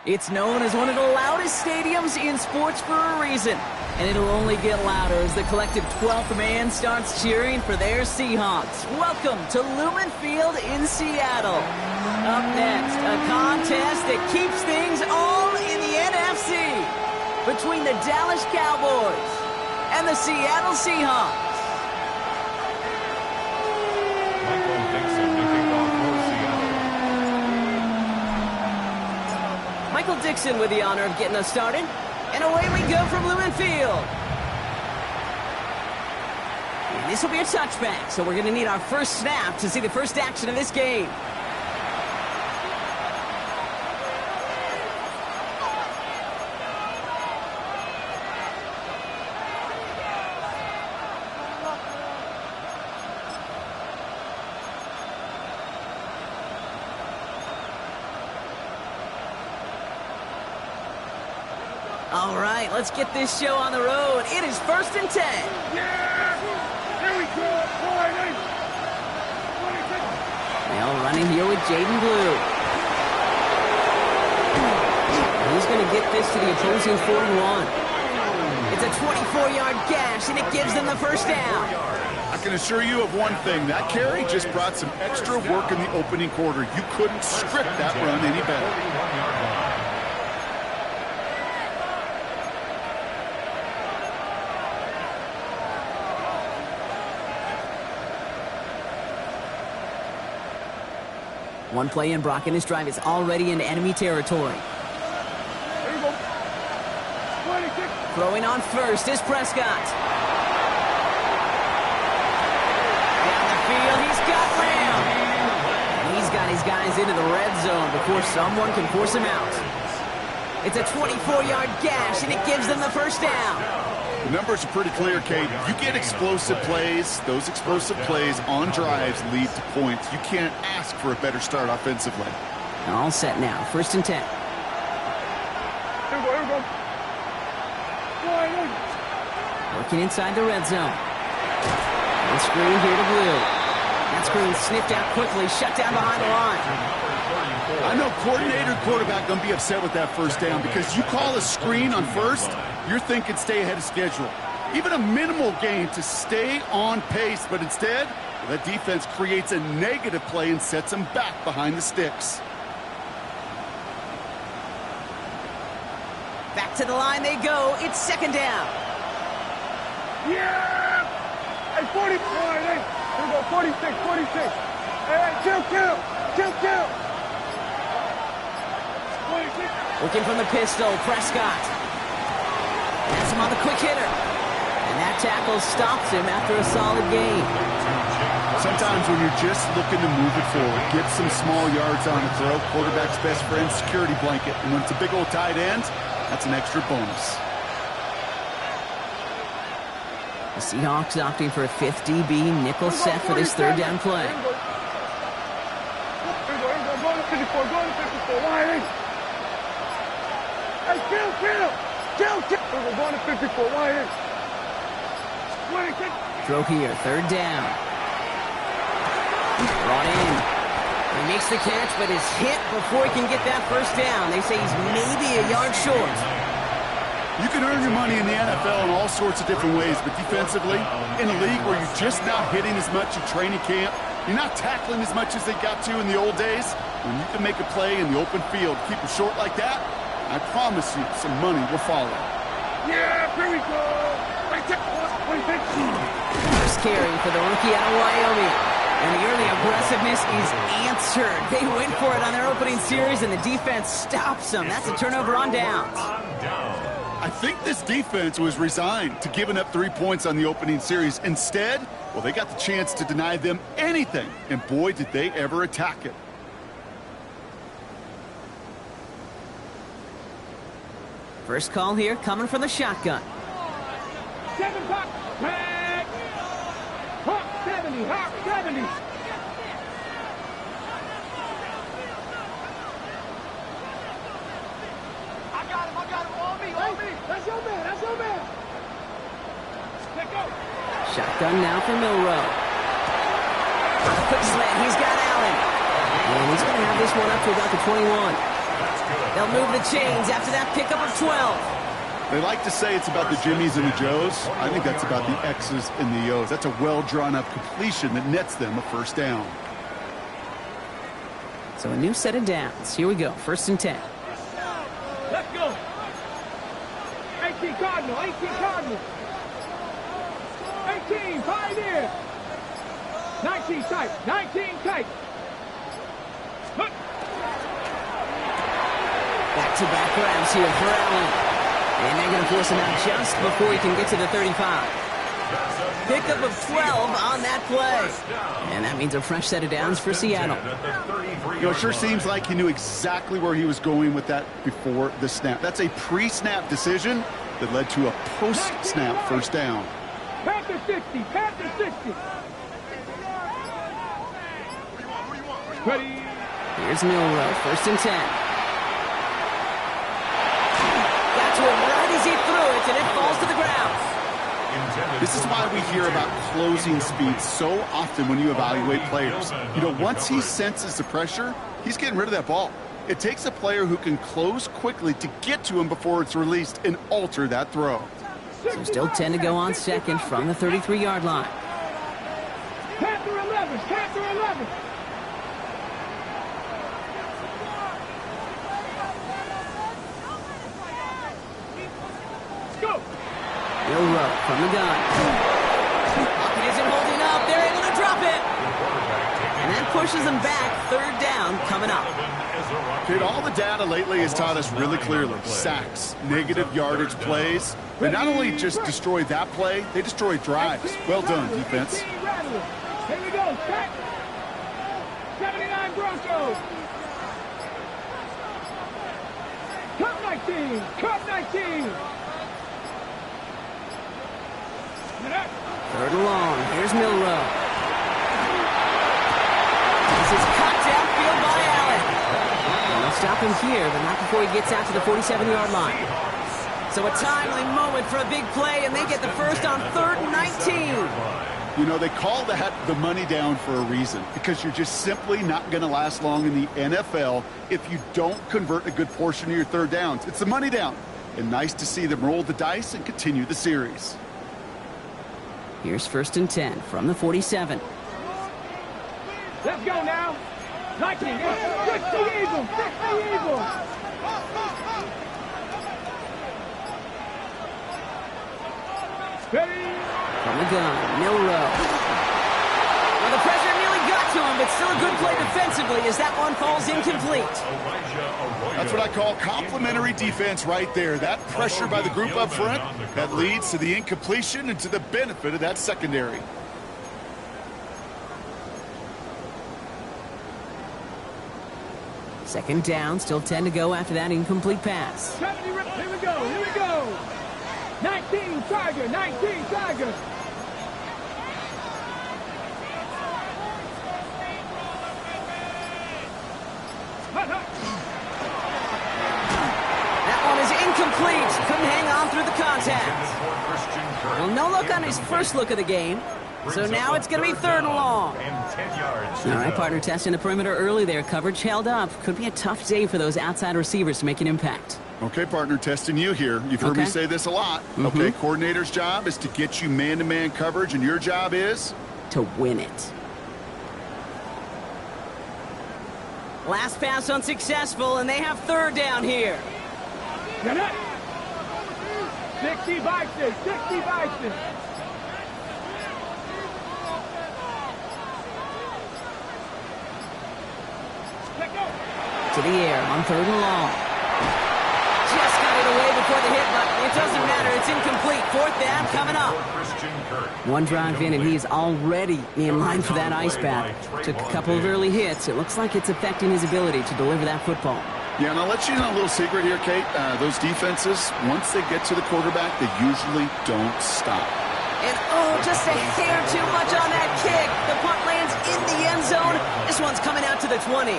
It's known as one of the loudest stadiums in sports for a reason, and it'll only get louder as the collective 12th man starts cheering for their Seahawks. Welcome to Lumen Field in Seattle. Up next, a contest that keeps things all in the NFC between the Dallas Cowboys and the Seattle Seahawks. Michael Dixon with the honor of getting us started. And away we go from Lumen Field. And this will be a touchback, so we're going to need our first snap to see the first action of this game. All right, let's get this show on the road. It is 1st and 10. Yeah! Here we go! Now running here with Jaden Blue. He's going to get this to the opposing 41. It's a 24-yard gash, and it gives them the first down. I can assure you of one thing. That carry just brought some extra work in the opening quarter. You couldn't script that run any better. One play in, Brock, and his drive is already into enemy territory. There you go. Throwing on first is Prescott. Down the field, he's got Lamb. And he's got his guys into the red zone before someone can force him out. It's a 24-yard gash, and it gives them the first down. The numbers are pretty clear, Kate. You get explosive plays. Those explosive plays on drives lead to points. You can't ask for a better start offensively. All set now. 1st and 10. Here we go. Working inside the red zone. And screen here to Blue. That screen sniffed out quickly, shut down behind the line. I know coordinator and quarterback going to be upset with that first down because you call a screen on first, you're thinking stay ahead of schedule. Even a minimal gain to stay on pace, but instead, that defense creates a negative play and sets them back behind the sticks. Back to the line they go. It's 2nd down. Yeah! Hey, 45, hey! Here we go, 46. Hey, kill! Looking from the pistol, Prescott. Has him on the quick hitter. And that tackle stops him after a solid gain. Sometimes when you're just looking to move it forward, get some small yards on a throw, quarterback's best friend, security blanket. And when it's a big old tight end, that's an extra bonus. The Seahawks opting for a 5th DB nickel set for this 3rd down play. Hey, kill! We're going to 54. Why? Throw here, 3rd down. Brought in. He makes the catch, but is hit before he can get that first down. They say he's maybe a yard short. You can earn your money in the NFL in all sorts of different ways, but defensively, in a league where you're just not hitting as much in training camp, you're not tackling as much as they got to in the old days, when you can make a play in the open field, keep it short like that, I promise you some money will follow. Yeah, here we go! First carry for the rookie out of Wyoming. And the early aggressiveness is answered. They went for it on their opening series, and the defense stops them. That's a turnover on downs. I think this defense was resigned to giving up 3 points on the opening series. Instead, well, they got the chance to deny them anything, and boy, did they ever attack it. First call here coming from the shotgun. 7 Hawk, back. Hawk 70, Hawk 70. I got him, on me. That's your man. Let go. Shotgun now for Milrow. Quick slant, he's got Allen. And he's going to have this one up to about the 21. They'll move the chains after that pickup of 12. They like to say it's about the Jimmies and the Joes. I think that's about the X's and the O's. That's a well-drawn-up completion that nets them a first down. So a new set of downs. Here we go, 1st and 10. Let's go. 18 Cardinal. 18 Pioneer. 19 tight. Look. Back-to-back grabs here for Allen. And they're going to force him out just before he can get to the 35. Pickup of 12 on that play. And that means a fresh set of downs for Seattle. You know, it sure seems like he knew exactly where he was going with that before the snap. That's a pre-snap decision that led to a post-snap first down. Panther 60. Ready. Here's Milrow, 1st and 10. To him right as he threw it, and it falls to the ground. This is why we hear about closing speed so often when you evaluate players. You know, once he senses the pressure, he's getting rid of that ball. It takes a player who can close quickly to get to him before it's released and alter that throw. So still 10 to go on second from the 33-yard line. Panther 11. Milrow from the gun. Pocket isn't holding up. They're able to drop it. And that pushes them back. 3rd down coming up. Kid, all the data lately has taught us really clearly. Sacks, negative yardage plays. They not only just destroy that play, they destroy drives. Well done, defense. Here we go. 79 Broncos. Cup 19. 3rd and long. Here's Milrow. This is cut downfield by Allen. They'll stop him here, but not before he gets out to the 47-yard line. So a timely moment for a big play, and they get the first on 3rd and 19. You know, they call that the money down for a reason, because you're just simply not going to last long in the NFL if you don't convert a good portion of your 3rd downs. It's the money down. And nice to see them roll the dice and continue the series. Here's 1st and 10 from the 47. Let's go now. 19. 60 Eagles. Ready. From the gun, Milrow. Well, the pressure nearly got to him, but still a good play defensively as that one falls incomplete. That's what I call complimentary defense right there. That pressure by the group up front, that leads to the incompletion and to the benefit of that secondary. Second down, still 10 to go after that incomplete pass. Here we go. 19 Tiger. That one is incomplete. Couldn't hang on through the contact. Well, no look on his first look of the game. So now it's going to be 3rd and long. All right, partner, testing the perimeter early there. Coverage held up. Could be a tough day for those outside receivers to make an impact. Okay, partner, testing you here. You've heard me say this a lot. Okay, coordinator's job is to get you man-to-man coverage, and your job is? To win it. Last pass unsuccessful, and they have 3rd down here. 60 Bison. the air on 3rd and long. Just got it away before the hit, but it doesn't matter. It's incomplete. 4th down coming up. One drive in, and he is already in line for that ice bath. Took a couple of early hits. It looks like it's affecting his ability to deliver that football. Yeah, and I'll let you know a little secret here, Kate. Those defenses, once they get to the quarterback, they usually don't stop. And, just a hair too much on that kick. The punt lands in the end zone. This one's coming out to the 20.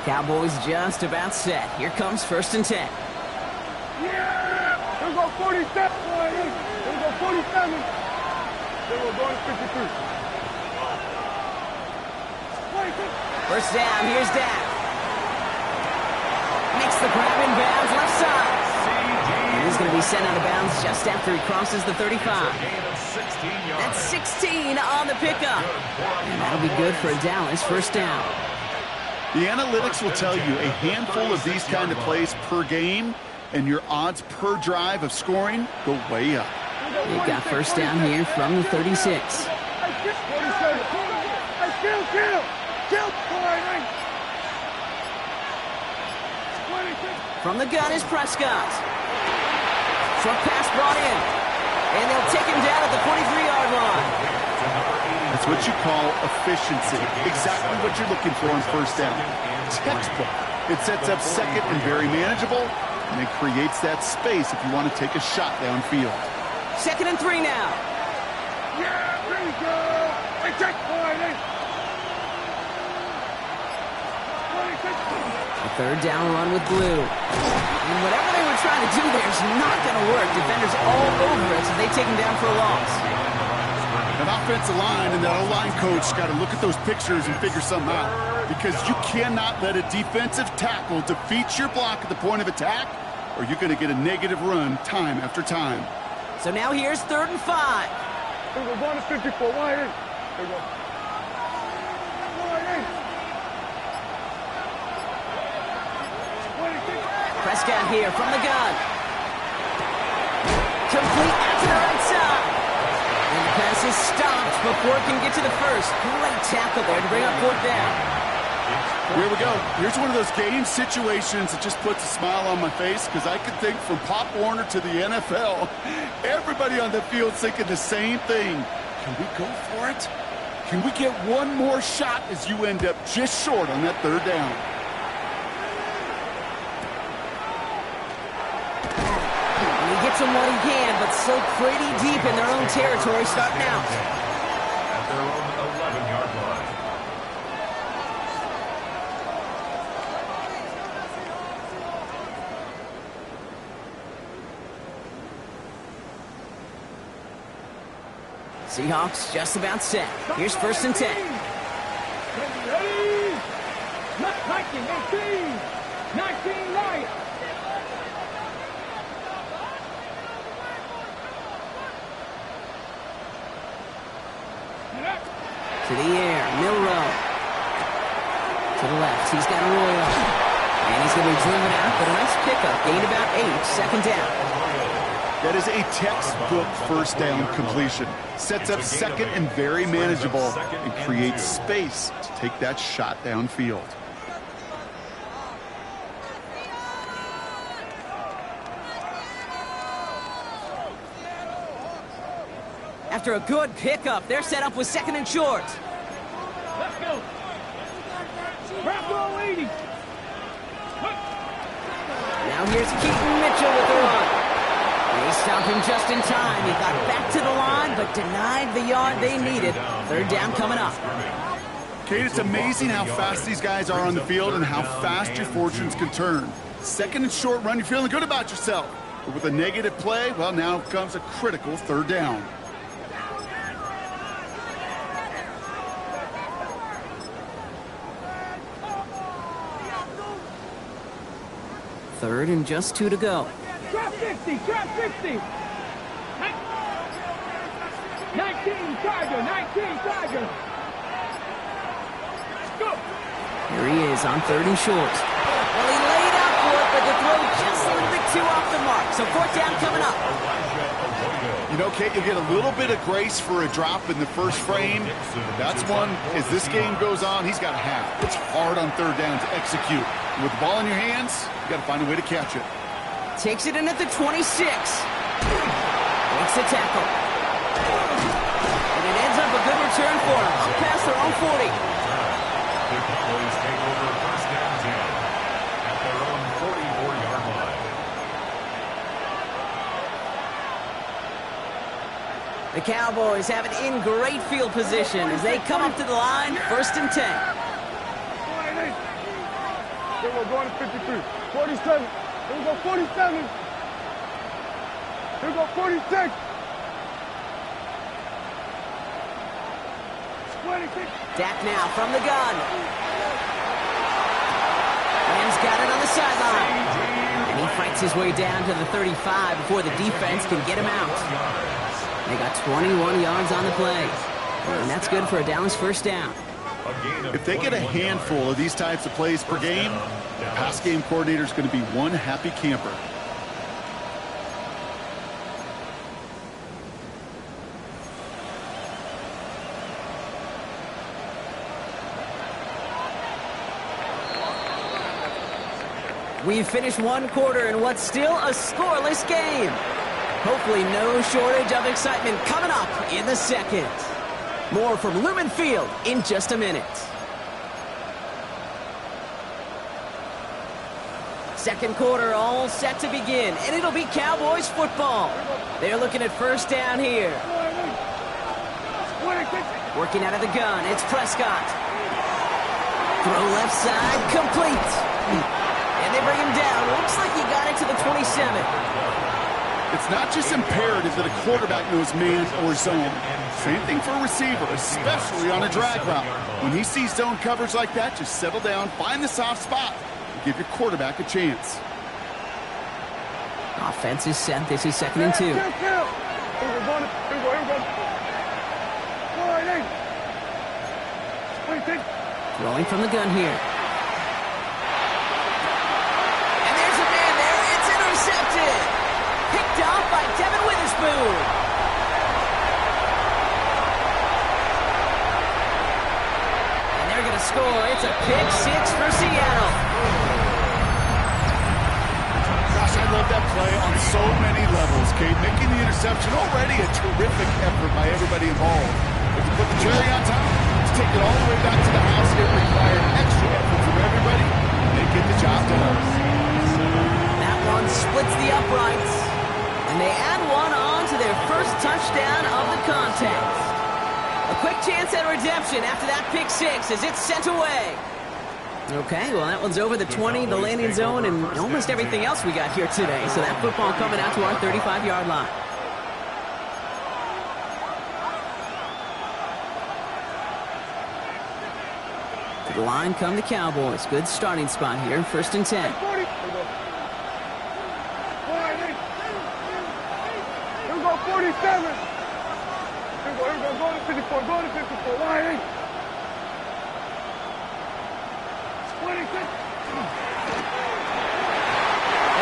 Cowboys just about set. Here comes 1st and 10. Yeah! Here we go 47. Here we go 47. Here we go 53. 1st down, here's Dak. Makes the grab in bounds, left side. And he's going to be sent out of bounds just after he crosses the 35. That's 16 on the pickup. And that'll be good for a Dallas 1st down. The analytics will tell you a handful of these kind of plays per game, and your odds per drive of scoring go way up. They've got 1st down here from the 36. From the gun is Prescott. Short pass brought in. And they'll take him down at the 43-yard line. That's what you call efficiency. Exactly what you're looking for on 1st down. Textbook. It sets up 2nd and very manageable, and it creates that space if you want to take a shot downfield. 2nd and 3 now. Yeah, there you go. Hey, check point. A 3rd down run with Blue. And whatever they were trying to do there is not going to work. Defenders all over it, so they take him down for a loss. An offensive line and that O-line coach got to look at those pictures and figure something out, because you cannot let a defensive tackle defeat your block at the point of attack, or you're going to get a negative run time after time. So now here's 3rd and 5. Here we go, going to 54. Wide in. Here we go. Wide in. Prescott here from the gun. Complete out to the right side. And the pass is stopped before it can get to the 1st. Great tackle there to bring up 4th down. Here we go. Here's one of those game situations that just puts a smile on my face, because I can think from Pop Warner to the NFL, everybody on the field thinking the same thing. Can we go for it? Can we get one more shot as you end up just short on that 3rd down? He gets him what he can, but still pretty deep in their own territory starting out. At their own 11-yard line. Seahawks just about set. Here's 1st and 10. Ready? 19, 19 right. To the air, Milrow. To the left, he's got a roll. And he's going to be driven out, but a nice pickup. Gained about 8, 2nd down. That is a textbook 1st down completion. Sets up 2nd and very manageable, and creates space to take that shot downfield. After a good pickup, they're set up with 2nd and short. Let's go. Bravo 80. Now here's Keaton Mitchell with the run. They stopped him just in time. He got back to the line, but denied the yard they needed. 3rd down coming up. Kate, it's amazing how fast these guys are on the field and how fast your fortunes can turn. 2nd and short run, you're feeling good about yourself. But with a negative play, well, now comes a critical 3rd down. Third and just 2 to go. Trap 50, trap 50. 19 Tiger, 19 Tiger. Go. Here he is on 3rd and short. Well, he laid out for it, but the throw just a little bit too off the mark. So 4th down coming up. You know, Kate, you'll get a little bit of grace for a drop in the first frame. That's one, as this game goes on, he's got a half. It's hard on third down to execute. With the ball in your hands, you got to find a way to catch it. Takes it in at the 26. Makes the tackle. And it ends up a good return for him. Up past their own 40. The Cowboys take over first down 10 at their own 44-yard line. The Cowboys have it in great field position as they come up to the line, 1st and 10. Then we're going to 53. 47. Here we go, 47. Here we go, 46. 26. Dak now from the gun. Rams got it on the sideline. And he fights his way down to the 35 before the defense can get him out. They got 21 yards on the play. And that's good for a Dallas first down. If they get a handful of these types of plays per game, the pass game coordinator is going to be one happy camper. We've finished one quarter in what's still a scoreless game. Hopefully no shortage of excitement coming up in the second. More from Lumen Field in just a minute. Second quarter all set to begin, and it'll be Cowboys football. They're looking at first down here. Working out of the gun, it's Prescott. Throw left side, complete. And they bring him down. Looks like he got it to the 27. It's not just imperative that a quarterback knows man or zone. Same thing for a receiver, especially on a drag route. When he sees zone coverage like that, just settle down, find the soft spot, and give your quarterback a chance. Offense is set. This is 2nd and 2. Here we go. Throwing from the gun here. And there's a man there. It's intercepted. Picked off by Devin Witherspoon. And they're going to score. It's a pick 6 for Seattle. Gosh, I love that play on so many levels, Kate. Making the interception, already a terrific effort by everybody involved. But to put the cherry on top, to take it all the way back to the house, it required extra effort from everybody. They get the job done. That one splits the uprights. And they add one on to their first touchdown of the contest. A quick chance at redemption after that pick 6 as it's sent away. Okay, well, that one's over the 20, the landing zone, and almost everything else we got here today. So that football coming out to our 35-yard line. To the line come the Cowboys. Good starting spot here, 1st and 10. Here we go, 47. Here we go, go to 54, go to 54. Line 8. 26. And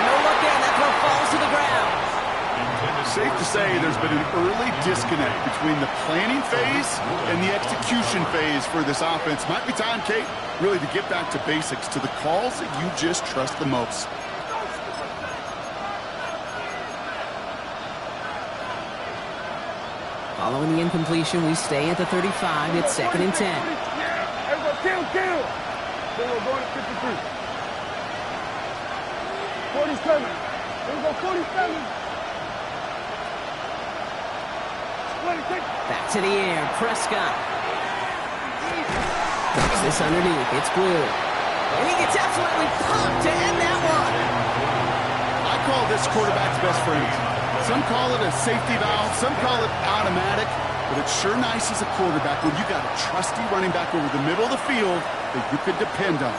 no look in, that throw falls to the ground. Safe to say there's been an early disconnect between the planning phase and the execution phase for this offense. Might be time, Kate, really to get back to basics, to the calls that you just trust the most. Following the incompletion, we stay at the 35. It's 2nd and 10. Kill. Then we're going to 53. 47. Here we go, 47. 26. Back to the air, Prescott. Puts this underneath, it's blue. And he gets absolutely pumped to end that one. I call this quarterback's best friend. Some call it a safety valve, some call it automatic, but it's sure nice as a quarterback when you got a trusty running back over the middle of the field that you could depend on.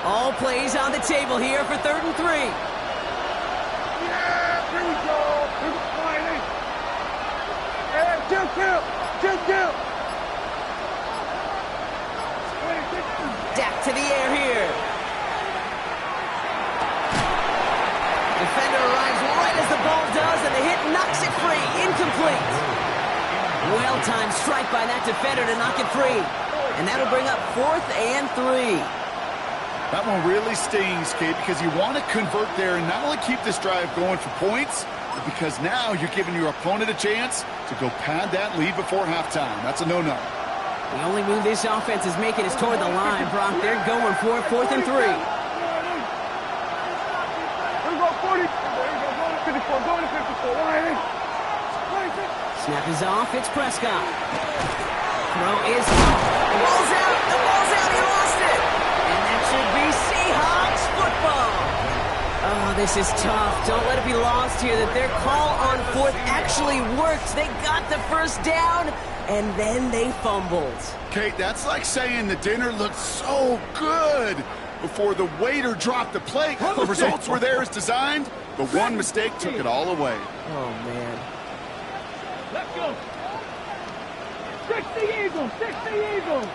All plays on the table here for 3rd and 3. Yeah, here we go. Here's the line 8. Hey, kill. 26. Dak to the air here. Well-timed strike by that defender to knock it free. And that'll bring up 4th and 3. That one really stings, Kate, because you want to convert there and not only keep this drive going for points, but because now you're giving your opponent a chance to go pad that lead before halftime. That's a no-no. The only move this offense is making is toward the line, Brock. They're going for 4th and 3. Here we go, 40. There you go, going to 54, going to 54. Snap is off. It's Prescott. Throw is off. The ball's out. The ball's out. He lost it. And that should be Seahawks football. Oh, this is tough. Don't let it be lost here that their call on 4th actually worked. They got the first down, and then they fumbled. Kate, that's like saying the dinner looked so good before the waiter dropped the plate. The results were there as designed, but one mistake took it all away. Oh, man. Let's go. 60 Eagles, 60 Eagles.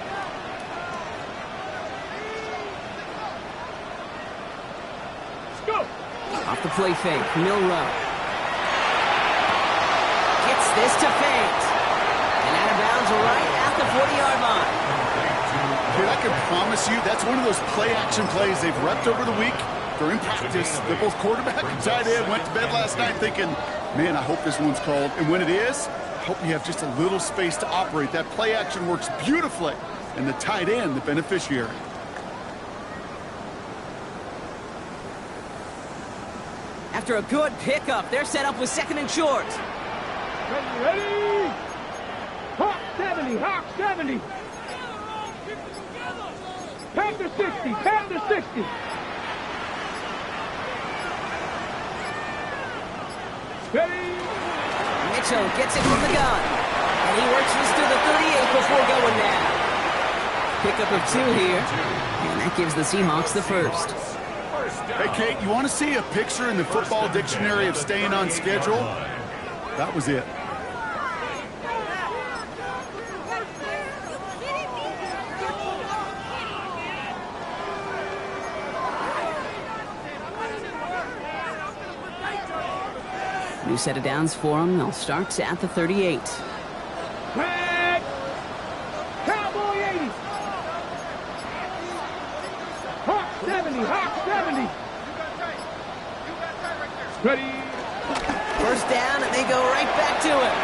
Let's go. Off the play fake, Milrow. Gets this to feint. And out of bounds right at the 40-yard line. Dude, I can promise you that's one of those play-action plays they've repped over the week. They're in practice. They're both quarterback and tight end. Went to bed last night thinking, man, I hope this one's called. And when it is, I hope you have just a little space to operate. That play-action works beautifully. And the tight end, the beneficiary. After a good pickup, they're set up with 2nd and short. Ready? Hawk 70, Hawk 70. Panther 60, Panther 60. Ready? Mitchell gets it from the gun. And he works this to the 38 before going down. Pickup of 2 here. And that gives the Seahawks the first. Hey, Kate, you want to see a picture in the football dictionary of staying on schedule? That was it. New set of downs for them. They'll start at the 38. Red. Cowboy 80. Hawk 70, Hawk 70. Ready? First down, and they go right back to it.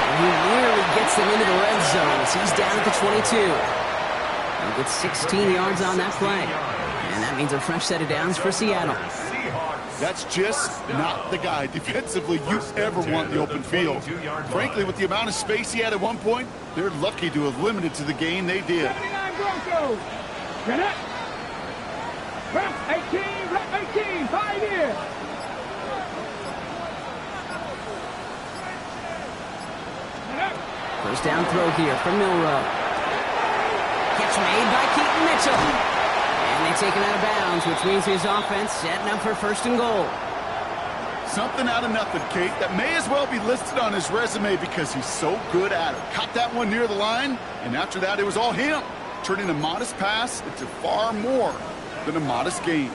And he nearly gets them into the red zone as he's down at the 22. He'll get 16 yards on that play. And that means a fresh set of downs for Seattle. That's just not the guy defensively you ever want in the open field. Frankly, with the amount of space he had at one point, they're lucky to have limited to the gain they did. 79 Broncos. Get it. Rep 18, rep 18, 5 years. First down throw here from Milrow. Catch made by Keaton Mitchell. And they take him out of bounds, which means his offense setting up for 1st and goal. Something out of nothing, Kate, that may as well be listed on his resume because he's so good at it. Caught that one near the line, and after that, it was all him, turning a modest pass into far more than a modest gain.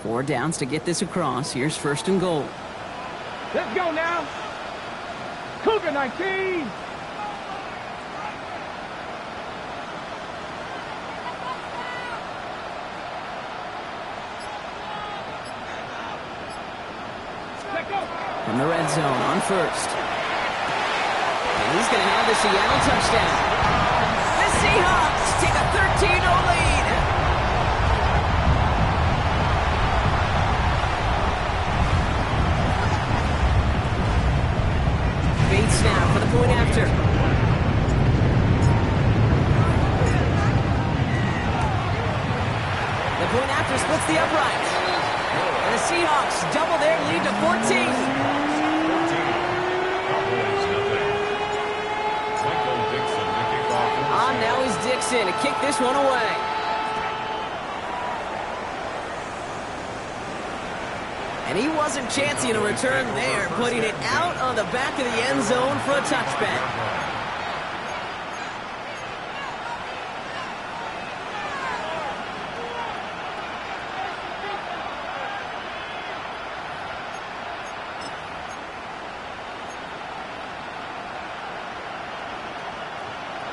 Four downs to get this across. Here's 1st and goal. Let's go now. Cougar 19. Let's go. From the red zone on 1st. And he's going to have the Seattle touchdown. The Seahawks take a 13-0 lead. Fade snap for the point after. The point after splits the upright. And the Seahawks double their lead to 14. Now is Dixon to kick this one away. And he wasn't chancing a return there, putting it out on the back of the end zone for a touchback.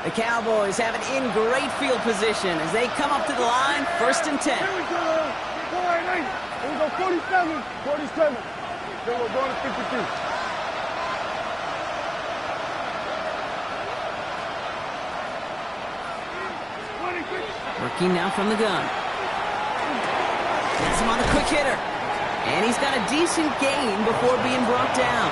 The Cowboys have it in great field position as they come up to the line, 1st and 10. Here we go. All right, hey. Here we go, 47. 47. Then we're going to 52. Working now from the gun. Gets him on a quick hitter. And he's got a decent gain before being brought down.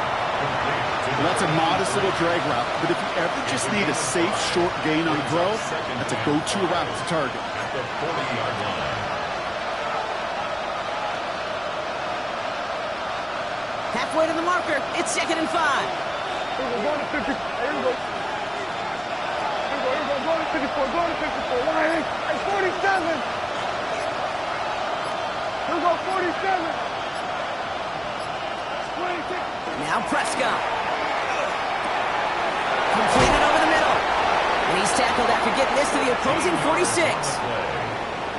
Well, that's a modest little drag route, but if you ever just need a safe, short gain on throw, that's a go-to route to target. At the 40-yard line. Halfway to the marker, it's 2nd and 5. Here we go, going to 50. Here we go. Here we go, going to 54, going to 54. Why, hey, 47. Here we go, 47. 26. Now Prescott. Completed over the middle. And he's tackled after getting this to the opposing 46.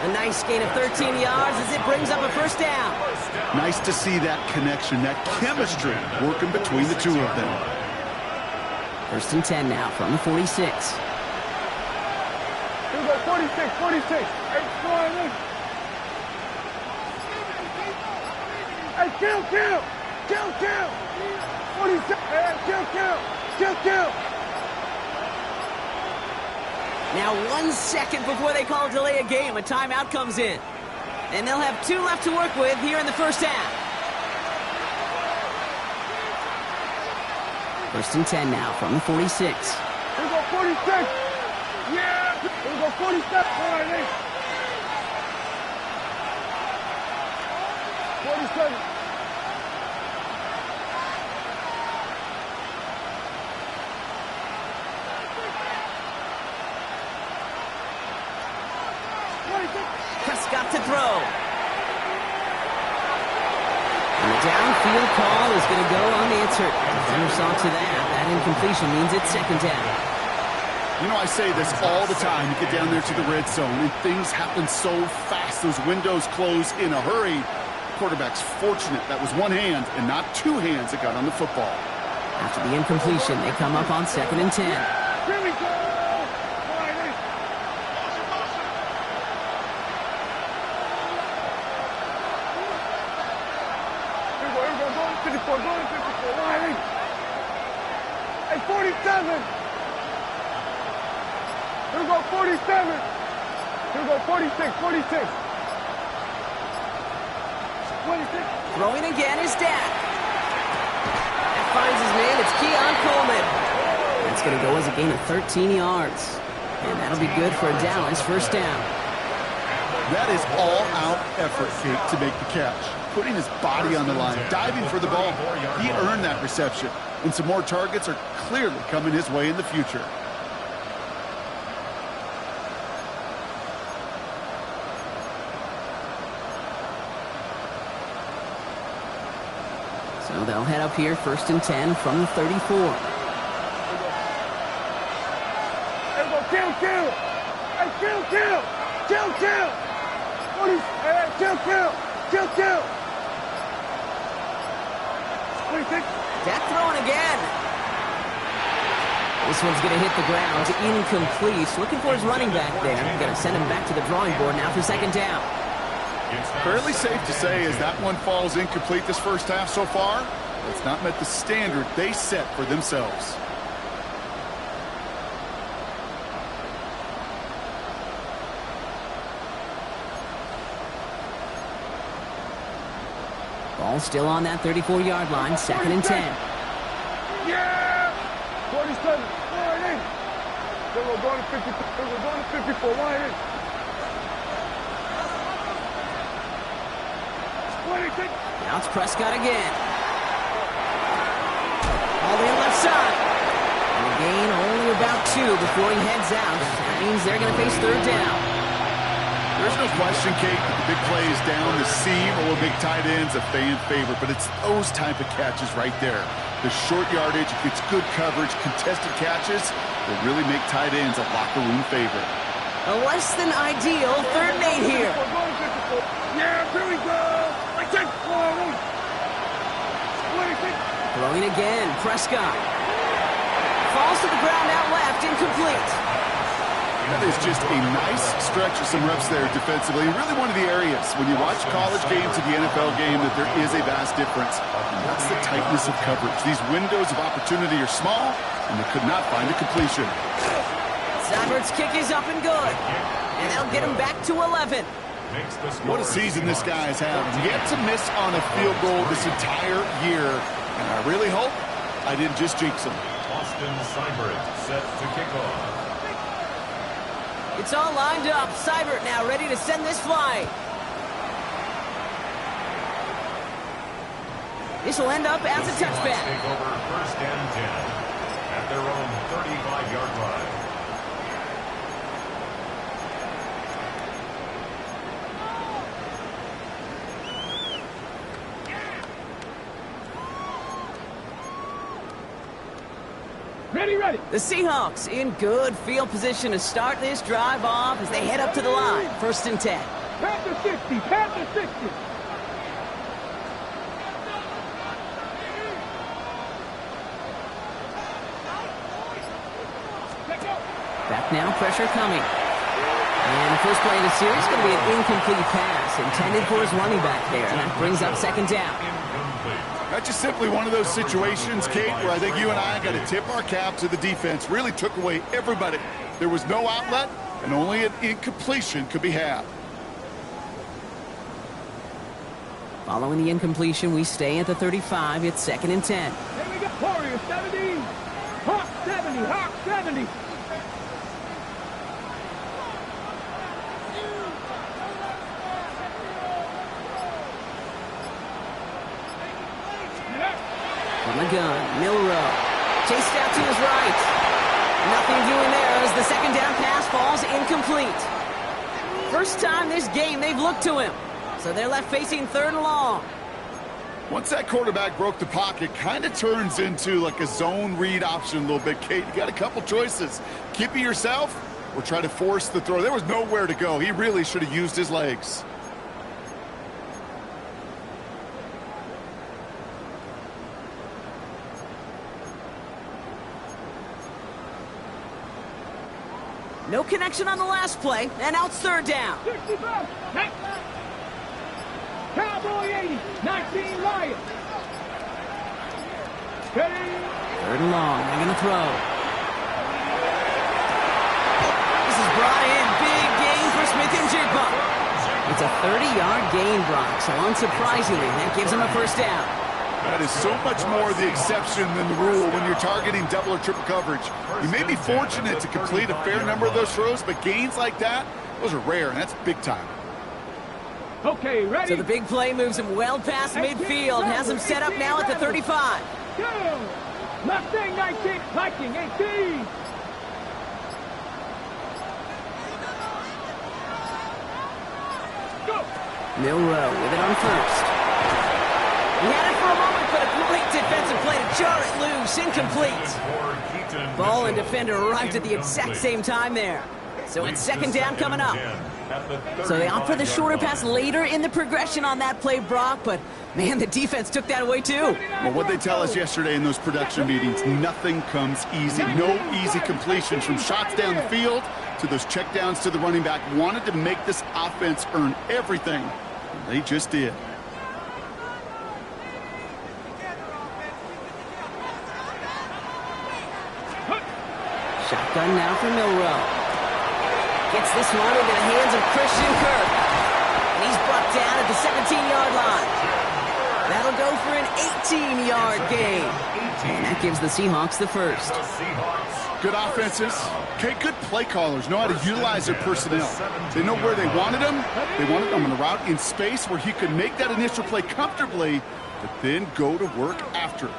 A nice gain of 13 yards as it brings up a 1st down. Nice to see that connection, that chemistry working between the two of them. 1st and 10 now from the 46. Here we go, 46, 46. Hey, scoring. Hey, kill. 47. Hey, kill. Now 1 second before they call delay a game, a timeout comes in. And they'll have 2 left to work with here in the 1st half. 1st and 10 now from the 46. Here we go, 46. Yeah. Here we go, 47. All right, hey. 47. Prescott to throw. And the downfield call is going to go unanswered. Defender saw to that. That incompletion means it's 2nd down. You know, I say this all the time. You get down there to the red zone, and things happen so fast. Those windows close in a hurry. Quarterback's fortunate that was one hand and not 2 hands that got on the football. After the incompletion, they come up on 2nd and 10. Here we go. All right, hey. Here we go, going to 54, going to 54. All right, hey. Hey, 47. Here we go, 47. Here we go, 46, 46. 26. Throwing again is Dak. That finds his man. It's Keon Coleman. That's going to go as a gain of 13 yards. And that'll be good for a Dallas 1st down. That is all-out effort, Kate, to make the catch. Putting his body on the line, diving for the ball. He earned that reception. And some more targets are clearly coming his way in the future. So they'll head up here 1st and 10 from the 34. Here we go, kill. Hey, kill. 40. Hey, kill. 26. Dak throwing again. This one's going to hit the ground. Incomplete. Looking for his running back there. Going to send him back to the drawing board now for 2nd down. Fairly safe to say as that one falls incomplete this 1st half so far, it's not met the standard they set for themselves. Ball still on that 34-yard line, 2nd and 10. Yeah! 47. All right, then we're going to 54. We're going to 54. All right, 26. Now it's Prescott again. All the left side. And a gain only about 2 before he heads out. That means they're going to face 3rd down. There's no question, Kate, that the big play is down the seam or big tight ends a fan favorite, but it's those type of catches right there. The short yardage, it gets good coverage, contested catches will really make tight ends a locker room favorite. A less than ideal 3rd and 8 here. Yeah, here we go. Like that. 26. Throwing again, Prescott. Falls to the ground out left, incomplete. That is just a nice stretch of some reps there defensively. Really one of the areas when you watch college game to the NFL game that there is a vast difference. And that's the tightness of coverage. These windows of opportunity are small, and they could not find a completion. Seibert's kick is up and good. And they'll get him back to 11. What a season this guy has had. Yet to miss on a field goal this entire year. And I really hope I didn't just jinx him. Austin Seibert set to kick off. It's all lined up. Seibert now ready to send this flight. This will end up as a touchback. Take over 1st and 10 at their own 35-yard line. Ready. The Seahawks in good field position to start this drive off as they head up to the line. 1st and 10. Panther 60. Panther 60. Back now, pressure coming. And the first play of the series is going to be an incomplete pass intended for his running back there. And that brings up 2nd down. That's just simply one of those situations, Kate, where I think you and I got to tip our cap to the defense. Really took away everybody. There was no outlet, and only an incompletion could be had. Following the incompletion, we stay at the 35. It's 2nd and 10. Here we go. Warrior 70. Hawk 70. Hawk 70. From the gun, Milrow. Chased out to his right. Nothing doing there as the 2nd down pass falls incomplete. First time this game they've looked to him. So they're left facing 3rd and long. Once that quarterback broke the pocket, kind of turns into like a zone read option a little bit, Kate. You got a couple choices. Keep it yourself or try to force the throw. There was nowhere to go. He really should have used his legs. No connection on the last play, and out 3rd down. 65. Cowboy 80. 19 Lions. Ready. 3rd and long. They're going to throw. This is brought in. Big gain for Smith-Njigba. It's a 30-yard gain, Brock, so unsurprisingly, that gives him a 1st down. That is so much more the exception than the rule when you're targeting double or triple coverage. You may be fortunate to complete a fair number of those throws, but gains like that, those are rare, and that's big time. Okay, ready. So the big play moves him well past midfield, has him set up now at the 35. Go. Mustang 19, Viking 18. Go. Milrow with it on 1st. He had it for a moment, but a great defensive play to jar it loose. Incomplete. Ball and defender arrived at the exact same time there. So it's 2nd down coming up. So they opt for the shorter pass later in the progression on that play, Brock, but man, the defense took that away too. Well, what they tell us yesterday in those production meetings, nothing comes easy. No easy completions from shots down the field to those checkdowns to the running back. Wanted to make this offense earn everything, and they just did. Shotgun now for Milrow. Gets this one into the hands of Christian Kirk. And he's brought down at the 17-yard line. That'll go for an 18-yard gain. And that gives the Seahawks the 1st. Good offenses. Okay, good play callers know how to utilize their personnel. They know where they wanted them. They wanted them on a route in space where he could make that initial play comfortably, but then go to work after.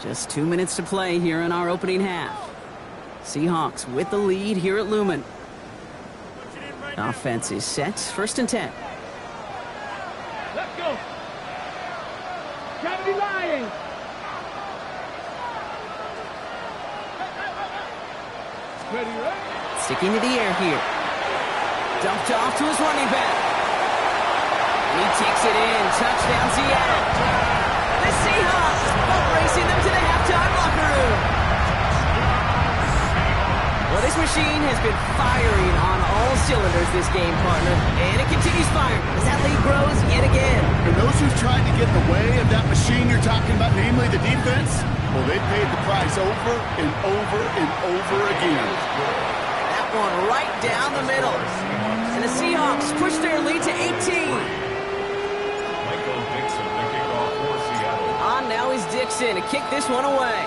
Just 2 minutes to play here in our opening half. Seahawks with the lead here at Lumen. Offense is set. 1st and 10. Let's go. 70 Lions. Ready, right? Sticking to the air here. Dumped off to his running back. He takes it in. Touchdown, Seattle. The Seahawks racing them to the halftime locker room. Well, this machine has been fired all cylinders this game, partner. And it continues firing as that lead grows yet again. And those who's trying to get in the way of that machine you're talking about, namely the defense, well, they paid the price over and over and over again. That one right down the middle. And the Seahawks push their lead to 18. Michael Dixon, the kickoff for Seattle. On now is Dixon to kick this one away.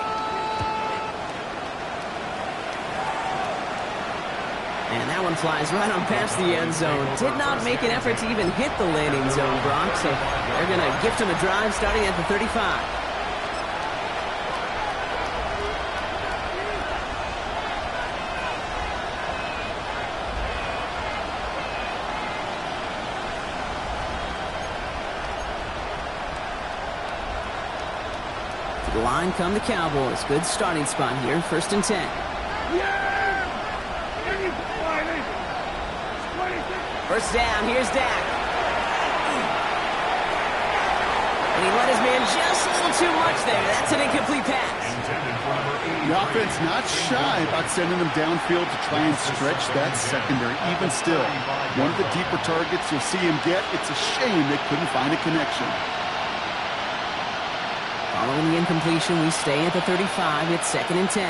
And that one flies right on past the end zone. Did not make an effort to even hit the landing zone, Brock. So they're going to gift him a drive starting at the 35. To the line come the Cowboys. Good starting spot here. 1st and 10. First down, here's Dak. And he let his man just a little too much there. That's an incomplete pass. The offense not shy about sending them downfield to try and stretch that secondary. Even still, one of the deeper targets you'll see him get. It's a shame they couldn't find a connection. Following the incompletion, we stay at the 35. It's 2nd and 10.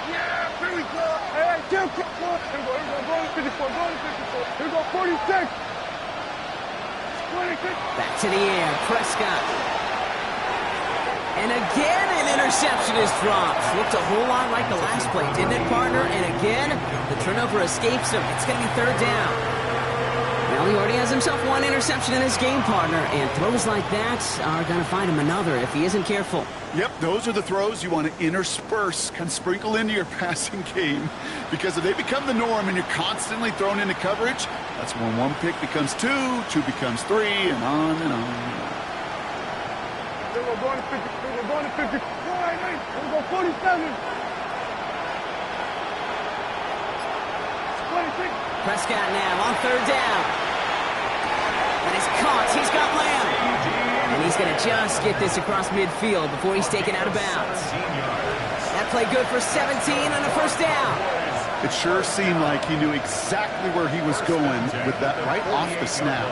Yeah, here we go. Hey, Jim, come on. Here we go. Go to 54. Go to 54. Here we go, 46. 26. Back to the air. Prescott. And again, an interception is dropped. Looked a whole lot like the last play, didn't it, partner? And again, the turnover escapes him. It's going to be 3rd down. Well, he already has himself one interception in this game, partner, and throws like that are going to find him another if he isn't careful. Yep, those are the throws you want to intersperse, kind of sprinkle into your passing game, because if they become the norm and you're constantly thrown into coverage, that's when one pick becomes two becomes three, and on and on and on. Here we go, going to 50. Here we go, going to 50. Here we go, 47. 26. Prescott now on 3rd down. And he's caught. He's got Lamb. And he's going to just get this across midfield before he's taken out of bounds. That play good for 17 and a 1st down. It sure seemed like he knew exactly where he was going with that right off the snap.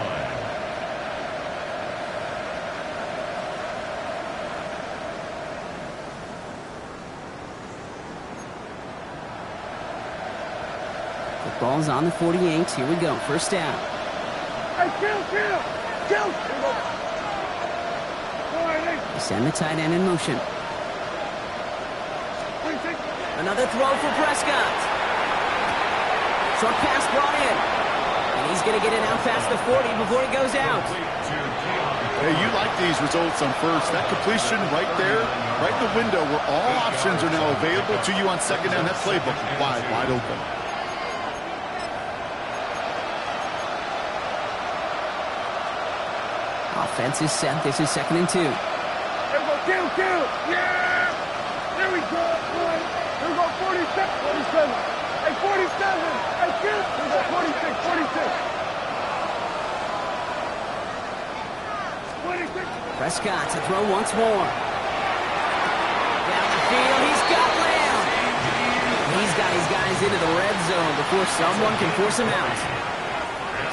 Ball's on the 48. Here we go. 1st down. Hey, kill. They send the tight end in motion. 26. Another throw for Prescott. Short pass brought in. And he's going to get it out past the 40 before he goes out. Hey, you like these results on 1st. That completion right there, right in the window where all options are now available to you on 2nd down. That playbook wide open. Offense is set. This is 2nd and 2. Here we go, kill. Yeah. Here we go. Here we go, 47. 47. Hey, 47. Hey, kill. Here we go, 46. 46. 26. Prescott to throw once more. Down the field. He's got Lamb. He's got his guys into the red zone before someone can force him out.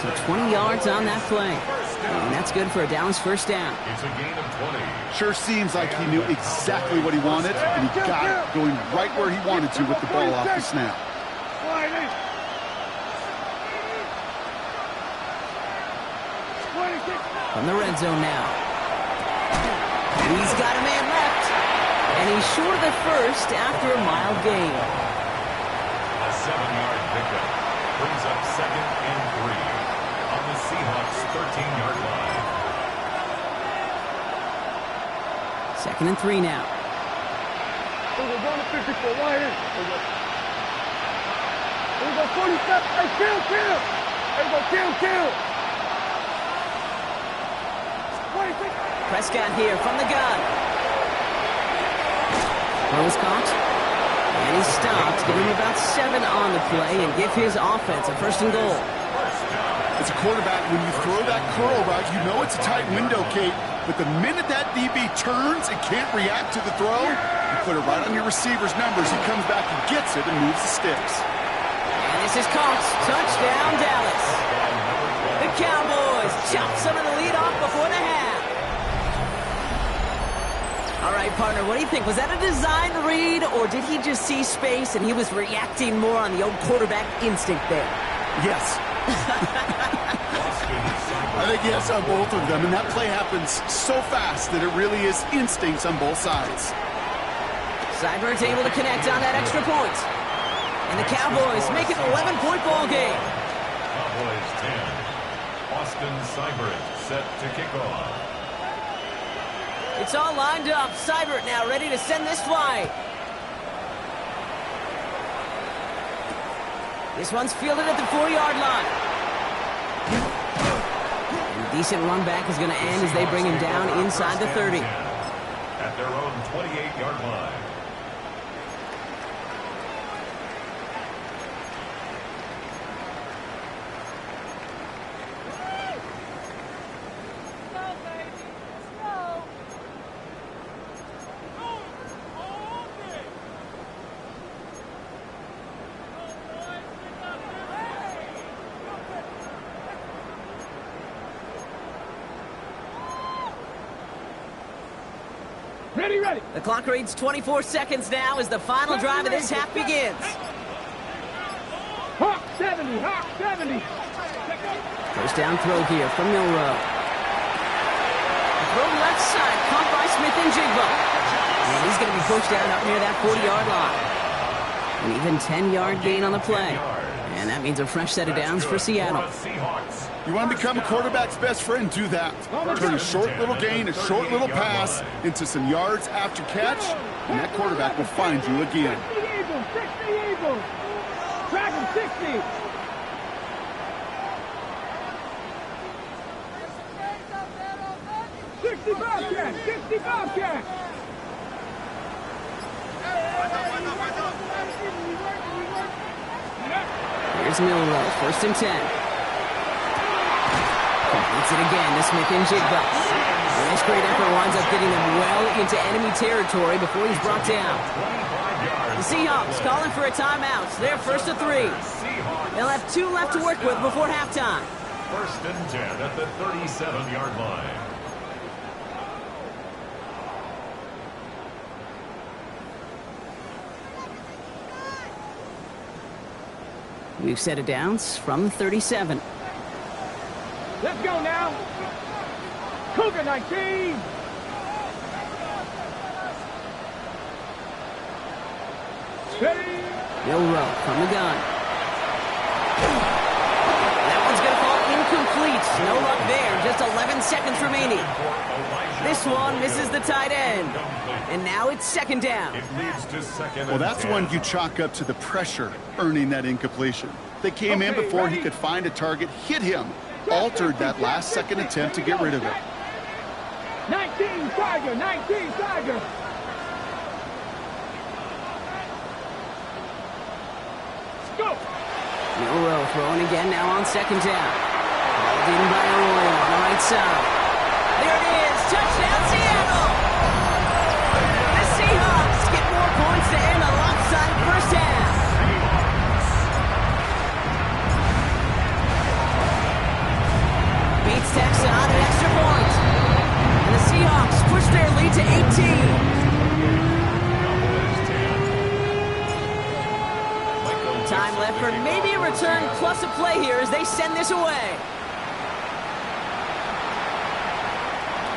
So 20 yards on that play. And that's good for a Dallas 1st down. It's a gain of 20. Sure seems like he knew exactly what he wanted, and he got it going right where he wanted to with the ball off the snap. From the red zone now. He's got a man left. And he's short of the 1st after a mild gain. A 7-yard pickup brings up 2nd and 3 on the Seahawks 13-yard line. 2nd and 3 now. Here we go, going to 54. Wide in. Here we go, 47. Hey, kill. Here we go, kill. 26. Prescott here from the gun. Throw is caught. And he's stopped. Give him about 7 on the play and give his offense a 1st and goal. As a quarterback, when you throw that curl route, you know it's a tight window, Kate. But the minute that DB turns and can't react to the throw, you put it right on your receiver's numbers. He comes back and gets it and moves the sticks. And this Pass is caught. Touchdown, Dallas. The Cowboys chop some of the lead off before the half. All right, partner, what do you think? Was that a design read, or did he just see space and he was reacting more on the old quarterback instinct there? Yes. I think yes on both of them, and that play happens so fast that it really is instincts on both sides. Seibert's able to connect on that extra point. And the Cowboys make it an 11-point ball game. Cowboys 10. Austin Seibert set to kick off. It's all lined up. Seibert now ready to send this flight. This one's fielded at the 4-yard line. And decent run back is going to end as they bring him down inside the 30. At their own 28-yard line. Ready. The clock reads 24 seconds now as the final drive of this half begins. Hawk 70. First down throw here from Milrow. Throw left side, caught by Smith and Jigba. And he's going to be pushed out up near that 40-yard line. An even 10-yard gain on the play. And that means a fresh set of downs for Seattle. You want to become a quarterback's best friend, do that. Turn a short little gain, a short little pass into some yards after catch, and that quarterback will find you again. 60 Eagles. Track him, 60. Bobcat. 60 Bobcat. Here's Milrow, first and 10. Completes it again to Smith and Jigba. This great effort winds up getting them well into enemy territory before he's brought down. The Seahawks calling for a timeout. They're first to 3. They'll have 2 left to work with before halftime. First and 10 at the 37-yard line. We've set it downs from the 37. Let's go now. Cougar 19. Steady. Milrow from the gun. That one's going to fall incomplete. No luck there. Just 11 seconds remaining. This one misses the tight end. And now it's second down. It leads to second. Well, that's one you chalk up to the pressure earning that incompletion. They came in before he could find a target, hit him, altered that last second attempt to get rid of it. 19 Tiger. Go. Milrow throwing again now on second down. Called in by Arroyo on the right side. There it is. Touchdown, Seattle. The Seahawks get more points to end a lopsided first half. Beats Texas on an extra point. And the Seahawks push their lead to 18. Time left for maybe a return plus a play here as they send this away.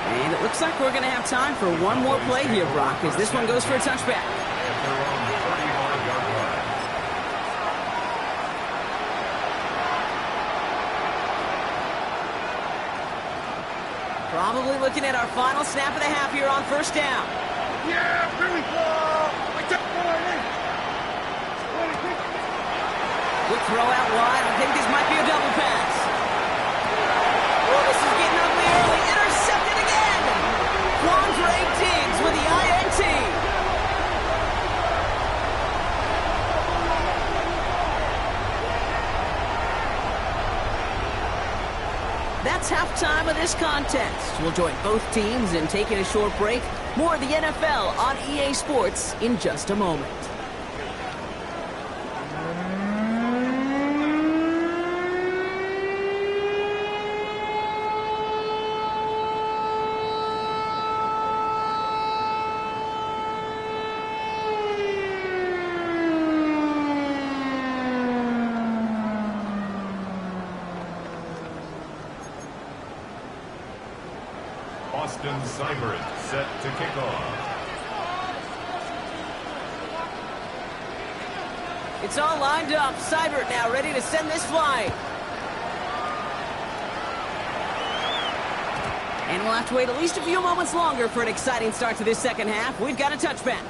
And it looks like we're going to have time for one more play here, Brock, as this one goes for a touchback. Probably looking at our final snap of the half here on first down. Yeah, here we go. Good throw out wide. I think this might be a double pass. Oh, this is getting ugly early. Intercepted again. Quandre Diggs with the INT. That's halftime of this contest. We'll join both teams in taking a short break. More of the NFL on EA Sports in just a moment. Austin Seibert set to kick off. It's all lined up. Seibert now ready to send this flying. And we'll have to wait at least a few moments longer for an exciting start to this second half. We've got a touchback.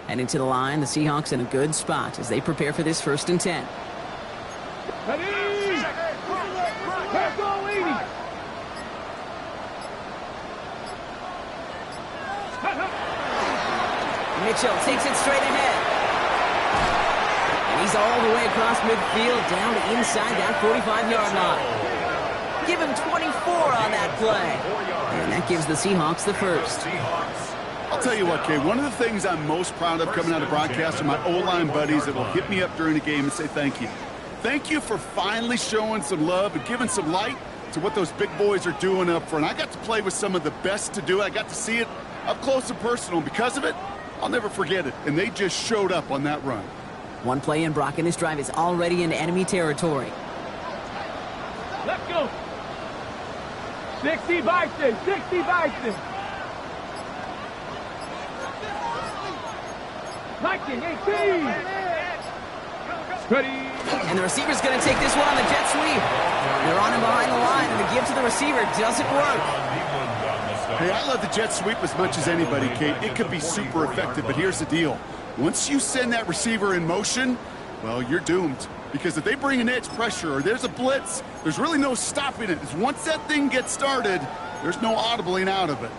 Heading to the line, the Seahawks in a good spot as they prepare for this 1st and 10. Ready? Let's go, 80. Mitchell takes it straight ahead. And he's all the way across midfield down to inside that 45-yard line. Give him 24 on that play. And that gives the Seahawks the first. I'll tell you what, Kay, one of the things I'm most proud of coming out of broadcast are my O-line buddies that will hit me up during the game and say thank you. Thank you for finally showing some love and giving some light to what those big boys are doing up front. I got to play with some of the best to do it. I got to see it up close and personal. And because of it, I'll never forget it. And they just showed up on that run. One play in, Brock, and this drive is already into enemy territory. Let's go. 60 Bison, 60 Bison. 19, 18. Ready. And the receiver's going to take this one on the jet sweep. They're on him behind the line, and the give to the receiver doesn't work. Hey, I love the jet sweep as much as anybody, Kate. It could be super effective, but here's the deal. Once you send that receiver in motion, well, you're doomed. Because if they bring an edge pressure or there's a blitz, there's really no stopping it. Once that thing gets started, there's no audibling out of it.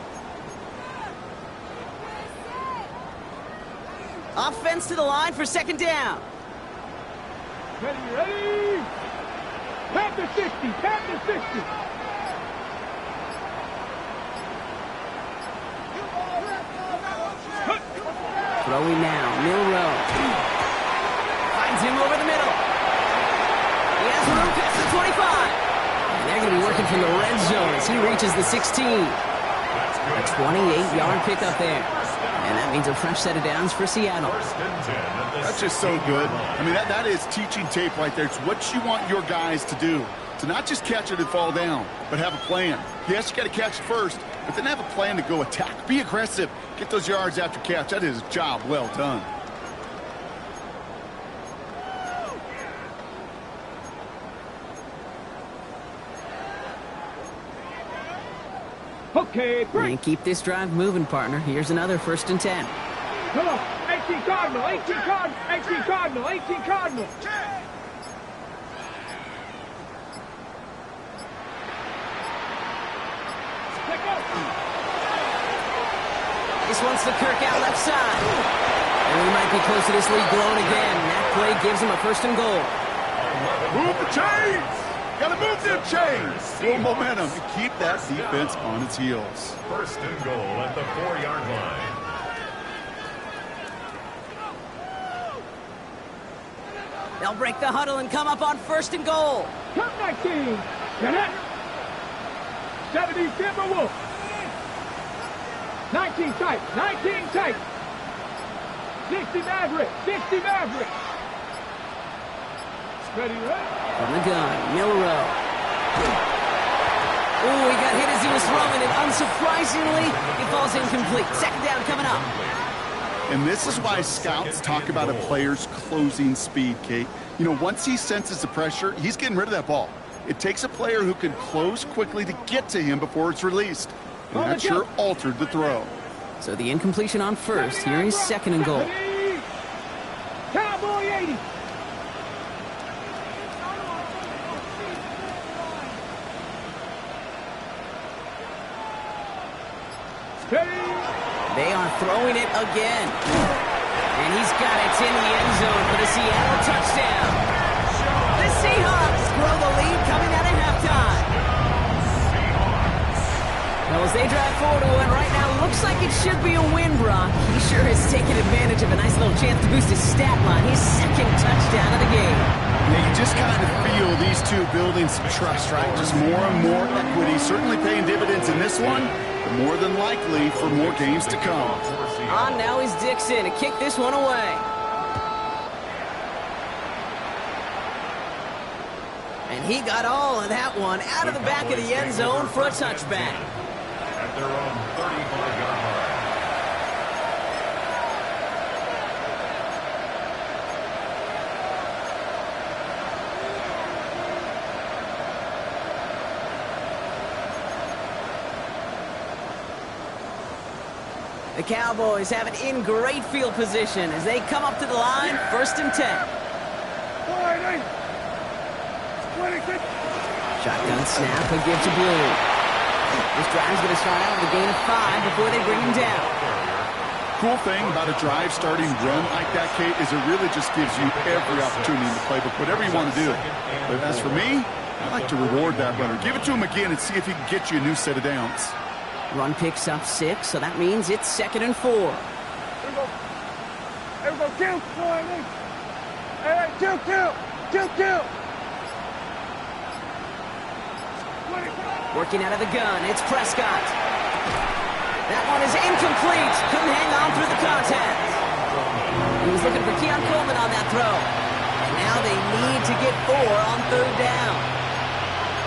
Offense to the line for 2nd down. Ready, ready. Tap the 60, tap the 60. Throwing now, Milrow. Finds him over the middle. He has room past the 25. And they're going to be working from the red zone as he reaches the 16. A 28-yard pickup there. And that means a fresh set of downs for Seattle. That's just so good. I mean, that is teaching tape right there. It's what you want your guys to do. To not just catch it and fall down, but have a plan. Yes, you got to catch it first, but then have a plan to go attack. Be aggressive. Get those yards after catch. That is a job well done. Okay, break. And keep this drive moving, partner. Here's another 1st and 10. Come on. 18 Cardinal, 18 Cardinal, 18 Cardinal, 18 Cardinal. This one's to Kirk out left side. And we might be close to this lead blowing again. That play gives him a 1st and goal. Move the chains! Gotta move them chains! Full momentum to keep that defense on its heels. 1st and goal at the 4-yard line. They'll break the huddle and come up on 1st and goal. Come 19. Get it. 70 Timberwolf. 19 tight, 19 tight. 60 Maverick, 60 Maverick. Ready, right? From the gun, Milrow. Oh, he got hit as he was throwing it. Unsurprisingly, he falls incomplete. 2nd down coming up. And this is why scouts talk about a player's closing speed, Kate. You know, once he senses the pressure, he's getting rid of that ball. It takes a player who can close quickly to get to him before it's released. And that sure altered the throw. So the incompletion on 1st. Here is 2nd and goal. Cowboy 80. They are throwing it again. And he's got it in the end zone for the Seattle touchdown. The Seahawks grow the lead coming out of halftime. Well, as they drive forward to what right now looks Looks like it should be a win, Brock. He sure has taken advantage of a nice little chance to boost his stat line. His second touchdown of the game. Yeah, you just kind of feel these two building some trust, right? Just more and more equity. Certainly paying dividends in this one, but more than likely for more games to come. On now is Dixon to kick this one away. And he got all of that one out of the back of the end zone for a touchback. At their own 35-yard line. The Cowboys have it in great field position as they come up to the line, 1st and 10. Shotgun snap, a give to Blue. This drive's going to start out with a gain of 5 before they bring him down. Cool thing about a drive starting run like that, Kate, is it really just gives you every opportunity in the playbook, whatever you want to do. But as for me, I like to reward that runner. Give it to him again and see if he can get you a new set of downs. Run picks up 6, so that means it's 2nd and 4. Here we go, kill. Hey, kill. Working out of the gun, it's Prescott. That one is incomplete. Couldn't hang on through the contact. He was looking for Keon Coleman on that throw. And now they need to get 4 on 3rd down.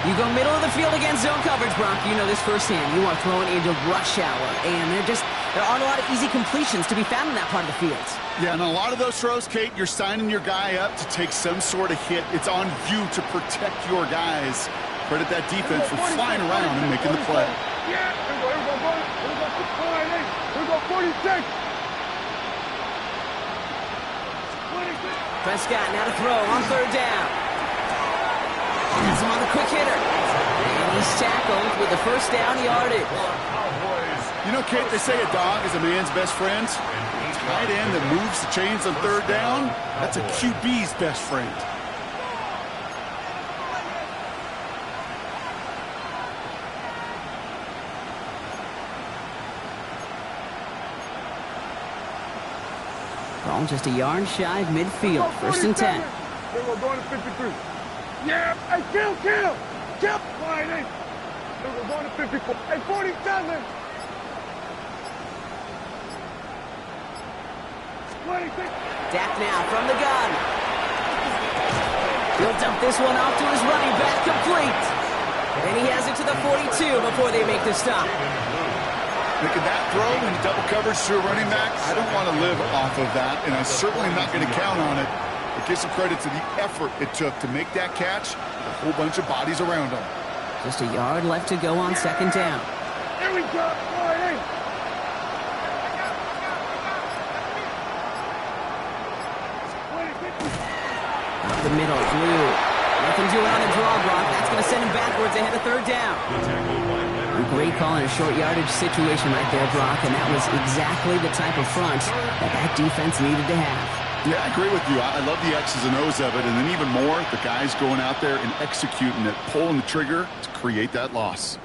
You go middle of the field against zone coverage, Brock. You know this firsthand. You are throwing into rush hour, and there aren't a lot of easy completions to be found in that part of the field. Yeah, and a lot of those throws, Kate, you're signing your guy up to take some sort of hit. It's on you to protect your guys. Credit that defense for flying around and making the play. Yeah, here we go, 46. Prescott now to throw on 3rd down. Has him on the quick hitter. And he's tackled with the 1st down yardage. You know, Kate, they say a dog is a man's best friend. A tight end that moves the chains on 3rd down, that's a QB's best friend. Ball just a yard shy of midfield. 1st and 10. We're going to 53. Yeah, hey, kill. Line 8. We're going to 54. Hey, 47. 26. Dak now from the gun. He'll dump this one off to his running back, complete. And he has it to the 42 before they make the stop. Making that throw into double coverage to a running back, I don't want to live off of that, and I'm certainly not going to count on it. But give some credit to the effort it took to make that catch, a whole bunch of bodies around him. Just a yard left to go on 2nd down. Here we go. Line 8. Up the middle, Blue. Nothing doing on the draw block. That's going to send him backwards ahead of 3rd down. A great call in a short yardage situation right there, Brock, and that was exactly the type of front that defense needed to have. Yeah, I agree with you. I love the X's and O's of it, and then even more, the guys going out there and executing it, pulling the trigger to create that loss.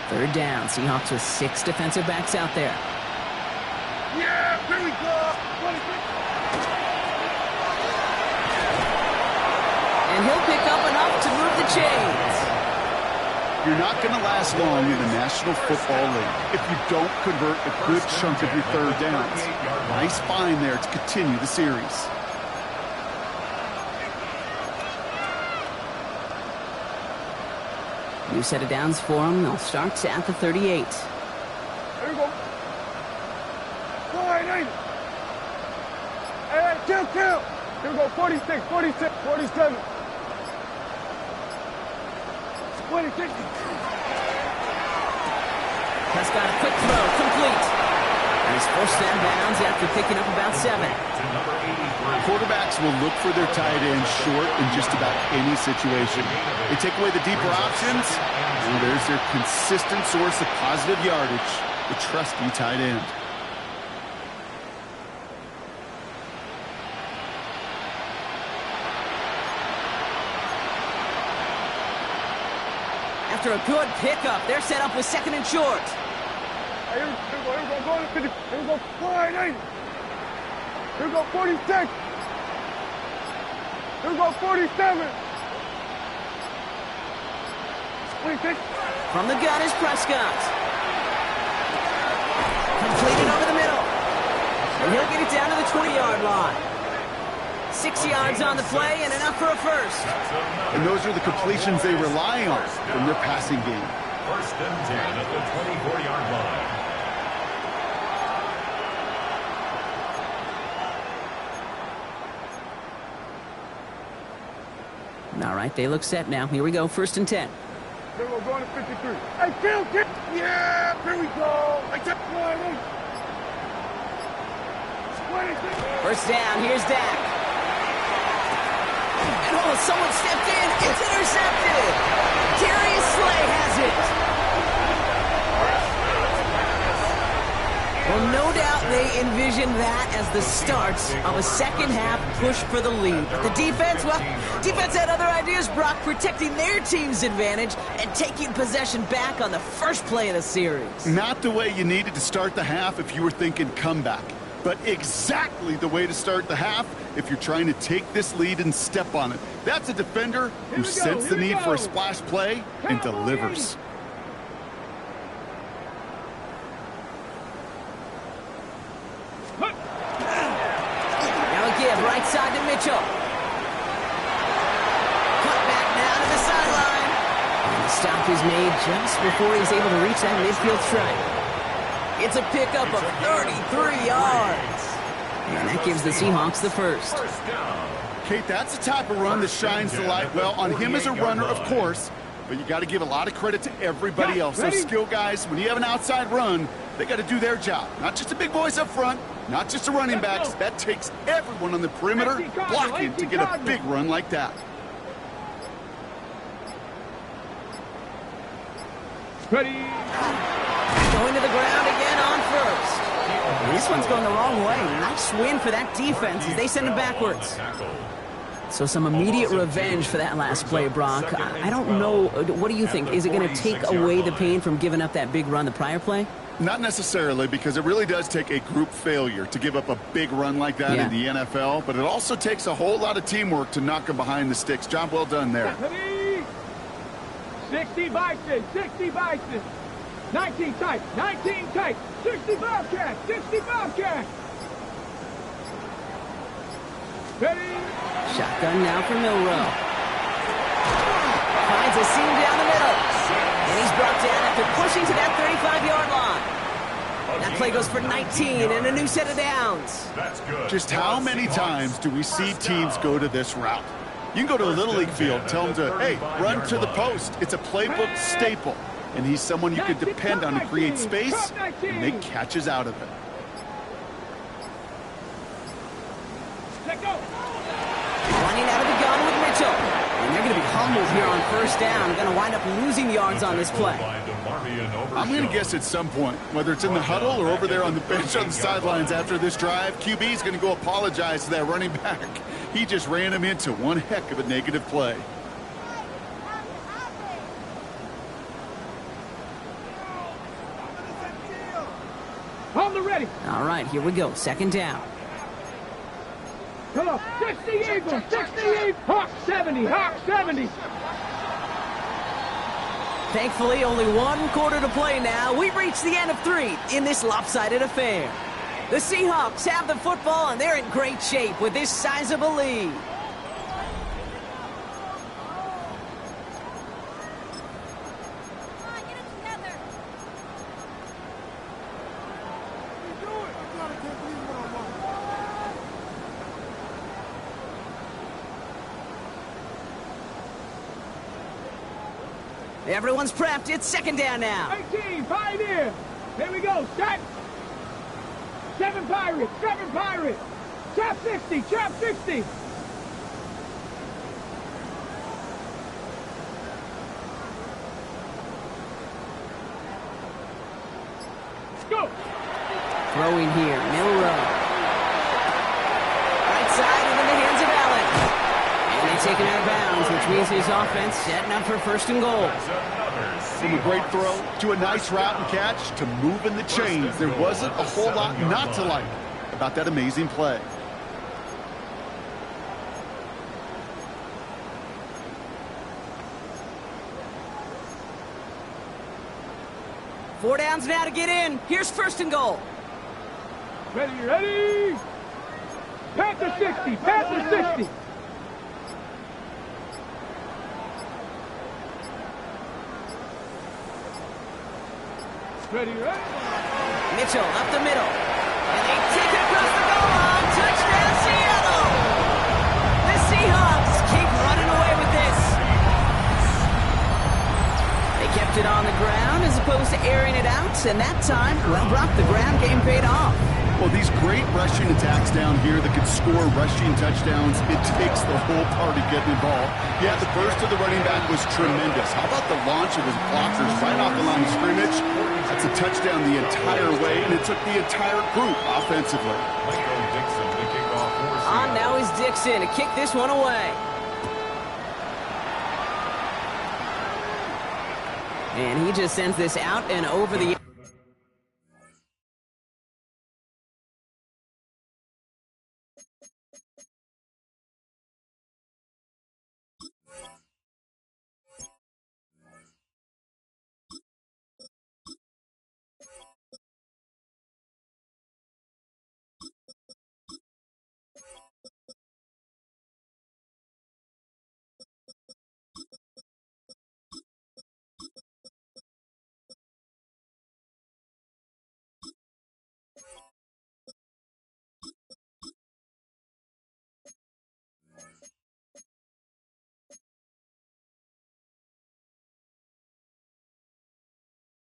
3rd down. Seahawks with 6 defensive backs out there. Yeah, here we go. 26. And he'll pick up enough to move the chains. You're not going to last long in the National Football League if you don't convert a good chunk of your 3rd downs. Nice find there to continue the series. New set of downs for them. They'll start at the 38. Here we go. Line 8. Hey, kill. Here we go, 46, 47. 26. Prescott, a quick throw, complete. And his 1st set of bounds after picking up about 7. Quarterbacks will look for their tight end short in just about any situation. They take away the deeper options, and there's their consistent source of positive yardage, the trusty tight end. After a good pickup, they're set up with second and short. Hey, here we go, going to 50. Here we go, 48. Here we go, 46. Here we go, 47. 26. From the gun is Prescott. Completed over the middle. And he'll get it down to the 20-yard line. 6 yards on the play and enough for a first. And those are the completions they rely on from their passing game. First and 10 at the 24-yard line. All right, they look set now. Here we go, first and 10. Here we go, going to 53. Hey, kill. Yeah, here we go. I took 20. 26. First down, here's Dak. And oh, someone stepped in. It's intercepted. Darius Slay has it. Well, no doubt they envisioned that as the start of a second-half push for the lead. But the defense, well, defense had other ideas, Brock, protecting their team's advantage and taking possession back on the first play of the series. Not the way you needed to start the half if you were thinking comeback, but exactly the way to start the half if you're trying to take this lead and step on it. That's a defender who senses the need for a splash play and delivers. Right side to Mitchell. Cut back now to the sideline. And the stop is made just before he's able to reach that midfield stripe. It's a pickup of 33 yards. And that gives the Seahawks the first. Kate, that's the type of run that shines the light well on him as a runner, of course, but you got to give a lot of credit to everybody else. Those skill guys, when you have an outside run, they got to do their job. Not just the big boys up front, not just the running backs. That takes everyone on the perimeter blocking to get a big run like that. Ready. Going to the ground again on first. This one's going the wrong way. Nice win for that defense as they send it backwards. So some immediate revenge for that last play, Brock. I don't know. What do you think? Is it going to take away the pain from giving up that big run the prior play? Not necessarily, because it really does take a group failure to give up a big run like that in the NFL, but it also takes a whole lot of teamwork to knock them behind the sticks. Job well done there. 60 Bison, 60 Bison. 19 tight, 19 tight. 60 Bobcat, 60 Bobcat. Ready. Shotgun now for Milrow. Finds a seam down the middle. And he's brought down after pushing to that 35-yard line. That play goes for 19 and a new set of downs. That's good. Just how many times do we see teams go to this route? You can go to a Little League field, tell them to, hey, run to the post. It's a playbook staple. And he's someone you can depend on to create space and make catches out of it. Let go. Running out of the gun with Mitchell. And they're going to be humbled here on first down. Going to wind up losing yards on this play. I'm going to guess at some point, whether it's in the huddle or over there on the bench on the sidelines after this drive, QB is going to go apologize to that running back. He just ran him into one heck of a negative play. On the ready. All right, here we go. Second down. Come on. 60 Eagles, 60 Eagles. Hawk 70, Hawk 70. Thankfully, only one quarter to play now. We've reached the end of 3 in this lopsided affair. The Seahawks have the football, and they're in great shape with this sizable lead. Everyone's prepped. It's second down now. 18, Pioneer. Here we go. Set. 7 Pirates, 7 Pirates. Trap 60, trap 60. Let's go. Throwing here, Milrow. Right side and in the hands of Allen. And taken out of bounds, which means his offense setting up for 1st and goal. From a great throw to a nice route and catch to moving the chains, there wasn't a whole lot not to like about that amazing play. Four downs now to get in. Here's 1st and goal. Ready, ready! Panther 60, Panther 60! Ready, ready? Mitchell up the middle. And they take it across the goal line. Touchdown, Seattle! The Seahawks keep running away with this. They kept it on the ground as opposed to airing it out, and that time, well, Brock, the ground game paid off. Well, these great rushing attacks down here that could score rushing touchdowns, it takes the whole party getting involved. Yeah, the burst of the running back was tremendous. How about the launch of his blockers right off the line of scrimmage? That's a touchdown the entire way, and it took the entire group offensively. On now is Dixon to kick this one away. And he just sends this out and over the...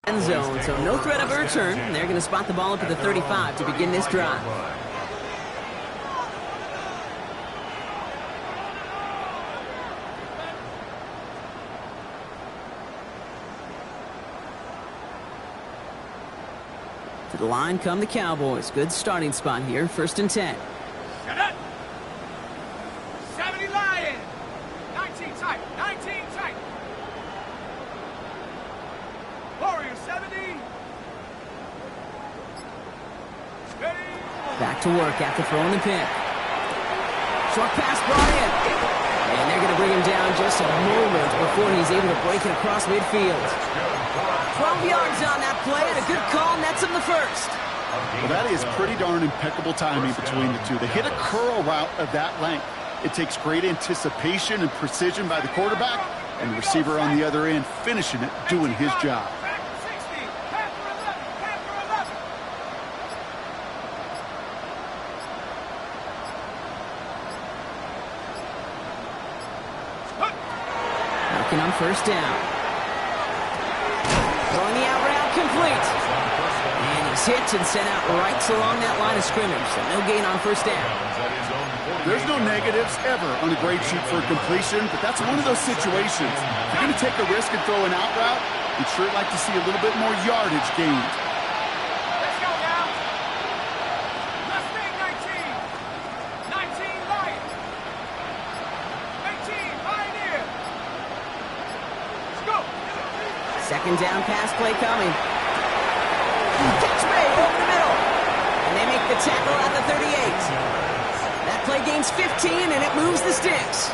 end zone, so no threat of a return. They're going to spot the ball up at the 35 to begin this drive. To the line come the Cowboys. Good starting spot here, 1st and 10. Shut up! 70 Lions! 19 tight, 19 tight! Warrior 70! Ready! Back to work after throwing the pick. Short pass brought in. And they're going to bring him down just a moment before he's able to break it across midfield. 12 yards on that play, and a good call nets him the 1st. Well, that is pretty darn impeccable timing between the two. They hit a curl route of that length. It takes great anticipation and precision by the quarterback, and the receiver on the other end finishing it, doing his job. Working on 1st down. Throwing the out route complete. And he's hit and sent out right along that line of scrimmage, so no gain on 1st down. There's no negatives ever on a grade sheet for a completion, but that's one of those situations. If you're going to take a risk and throw an out route, you'd sure like to see a little bit more yardage gained. Let's go now! Mustang 19! 19 Lions! 18 Pioneer! Let's go! 2nd down pass play coming. Catch made over the middle. And they make the tackle at the 38. That play gains 15, and it moves the sticks.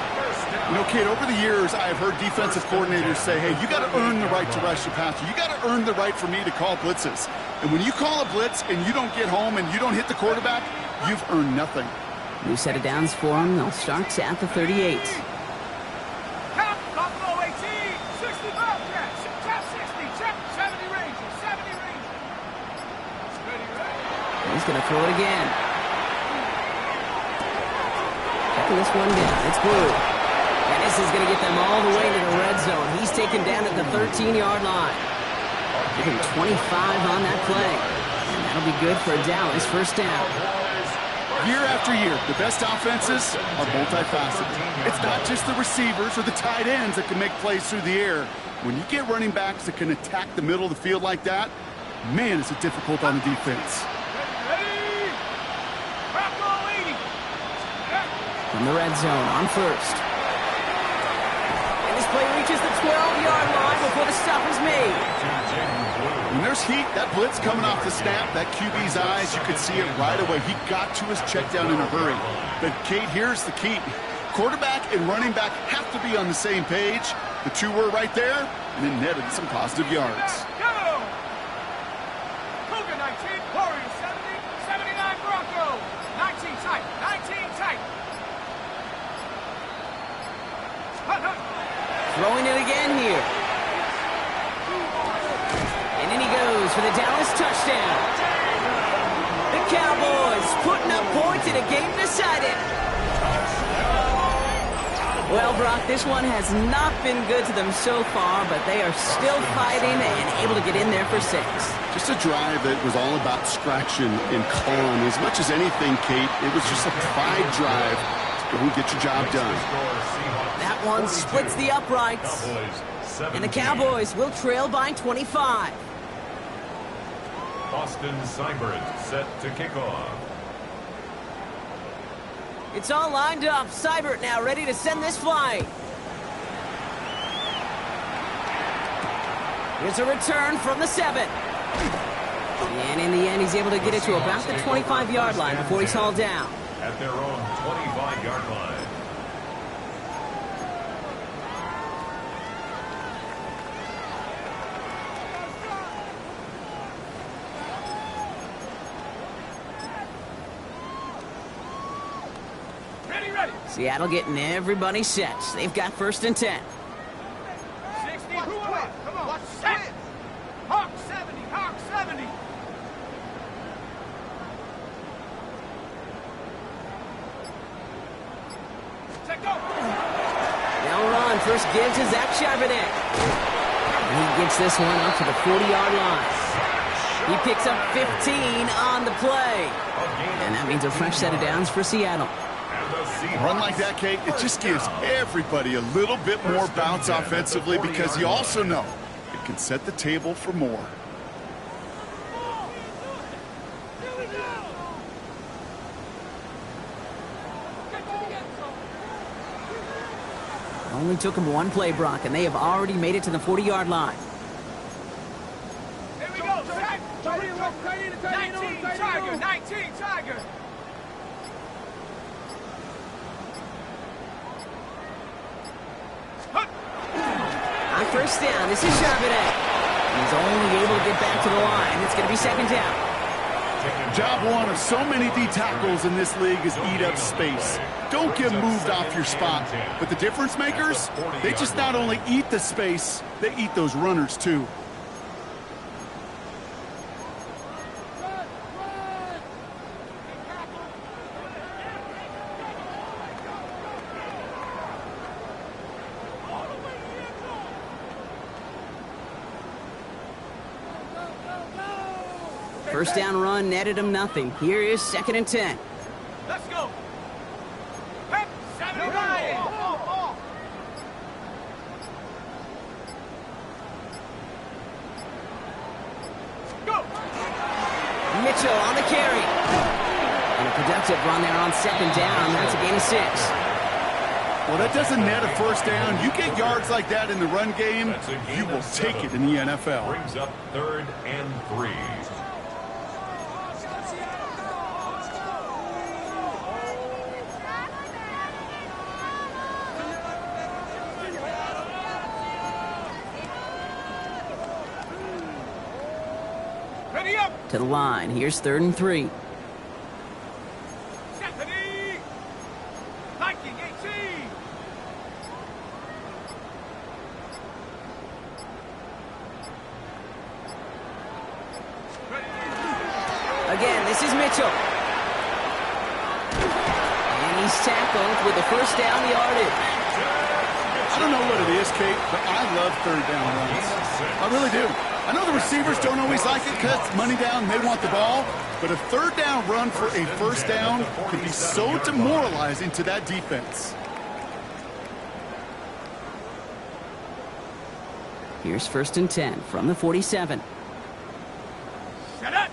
You know, kid, over the years, I have heard defensive coordinators say, hey, you got to earn the right to rush the passer. You got to earn the right for me to call blitzes. And when you call a blitz and you don't get home and you don't hit the quarterback, you've earned nothing. New set of downs for them. They'll start at the 38. Top, Buffalo 18, 65 catch, top 60, check, 70 Rangers, 70 Rangers. Ready, ready. He's going to throw it again. Checking this one down. It's Blue. And this is going to get them all the way to the red zone. He's taken down at the 13-yard line. Give him 25 on that play. And that'll be good for Dallas 1st down. Year after year, the best offenses are multifaceted. It's not just the receivers or the tight ends that can make plays through the air. When you get running backs that can attack the middle of the field like that, man, is it difficult on the defense. Ready! Bravo 80! From the red zone on 1st. approaches the 12-yard line before the stop is made. When there's heat, that blitz coming off the snap, that QB's eyes, you could see it right away. He got to his check down in a hurry. But, Kate, here's the key. Quarterback and running back have to be on the same page. The two were right there, and then netted some positive yards. Go! Cougar 19, Warriors 70, 79 Broncos. 19 tight, 19 tight. Throwing it again here. And in he goes for the Dallas touchdown. The Cowboys putting up points in a game decided. Well, Brock, this one has not been good to them so far, but they are still fighting and able to get in there for 6. Just a drive that was all about scratching and clawing. As much as anything, Kate, it was just a pride drive to go and get your job done. That one splits the uprights. And the Cowboys will trail by 25. Austin Seibert set to kick off. It's all lined up. Seibert now ready to send this flight. Here's a return from the 7. And in the end, he's able to get it to about the 25-yard line before he's hauled down. At their own 25-yard line. Seattle getting everybody set. They've got 1st and 10. 60, come on, set. Hawk 70, Hawk 70. Set go. They'll run. First give to Zach Charbonnet. And he gets this one up to the 40-yard line. He picks up 15 on the play. And that means a fresh set of downs for Seattle. A run like that, Kate, it just gives everybody a little bit more bounce offensively because you also know it can set the table for more. Only took him one play, Brock, and they have already made it to the 40-yard line. Here we go. 19 Tiger, 19 Tiger. On 1st down, this is Charbonnet. He's only able to get back to the line. It's going to be 2nd down. Job one of so many D tackles in this league is eat up space. Don't get moved off your spot. But the difference makers, they just not only eat the space, they eat those runners too. First down run netted him nothing. Here is 2nd and 10. Let's go. Pep, 79. Go. Mitchell on the carry. And a productive run there on 2nd down. That's a gain of 6. Well, that doesn't net a 1st down. You get yards like that in the run game, you will take it in the NFL. Brings up 3rd and 3. Ready up. To the line. Here's 3rd and 3. Stephanie. Viking 18. Again, this is Mitchell. And he's tackled with the 1st down yardage. I don't know what it is, Kate, but I love 3rd down runs. I really do. I know the receivers don't always like it because it's money down, they want the ball, but a 3rd down run for a 1st down can be so demoralizing to that defense. Here's 1st and 10 from the 47. Shut up.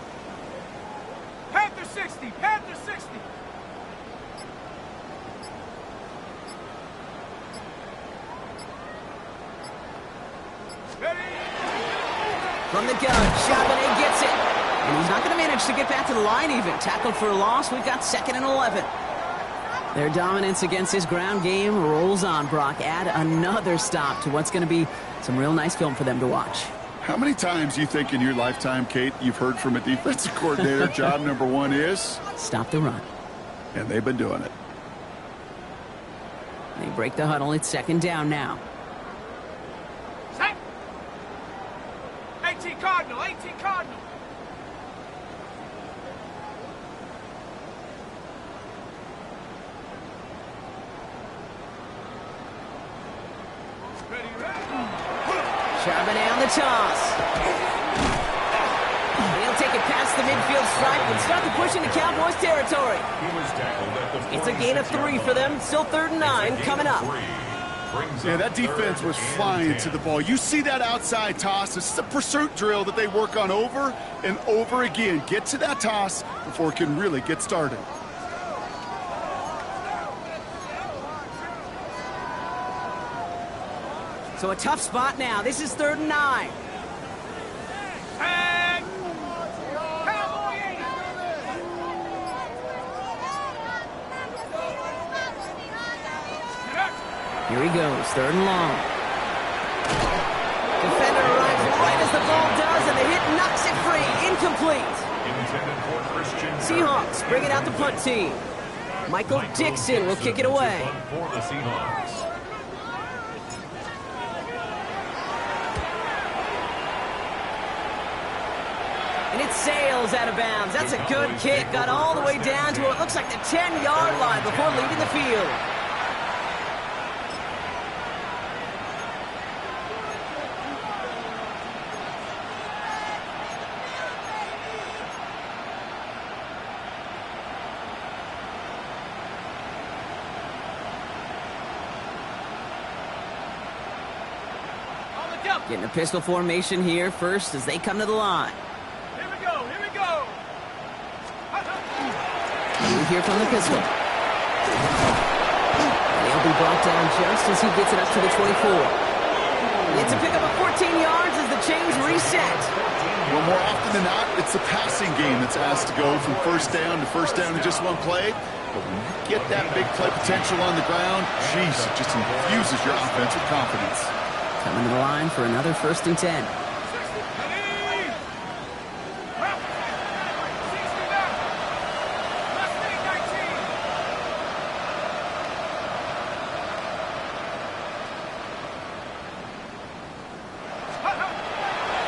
Panther 60, Panther 60. From the gun, Charbonnet gets it. And he's not going to manage to get back to the line even. Tackled for a loss. We've got 2nd and 11. Their dominance against his ground game rolls on, Brock. Add another stop to what's going to be some real nice film for them to watch. How many times do you think in your lifetime, Kate, you've heard from a defensive coordinator, job number 1 is? Stop the run. And they've been doing it. They break the huddle. It's 2nd down now. Set. 18 Cardinal, 18 Cardinal. Charbonnet on the toss. He'll take it past the midfield stripe and start the push into Cowboys territory. He was tackled at the It's a gain of 3 for them. Still 3rd and 9 coming up. Yeah, that defense was flying to the ball. You see that outside toss. This is a pursuit drill that they work on over and over again. Get to that toss before it can really get started. So a tough spot now. This is 3rd and 9. Here he goes, 3rd and long. Defender arrives right as the ball does, and the hit knocks it free. Incomplete. Seahawks bring it out the punt team. Michael Dixon will kick it away. For the Seahawks. And it sails out of bounds. That's a good kick. Got all the way down to what looks like the 10-yard line before leaving the field. Getting a pistol formation here first as they come to the line. Here we go, here we go. You hear from the pistol. He'll be brought down just as he gets it up to the 24. It's a pickup of 14 yards as the chains reset. Well, more often than not, it's the passing game that's asked to go from 1st down to 1st down in just one play. But when you get that big play potential on the ground, geez, it just infuses your offense with confidence. Coming to the line for another 1st and 10.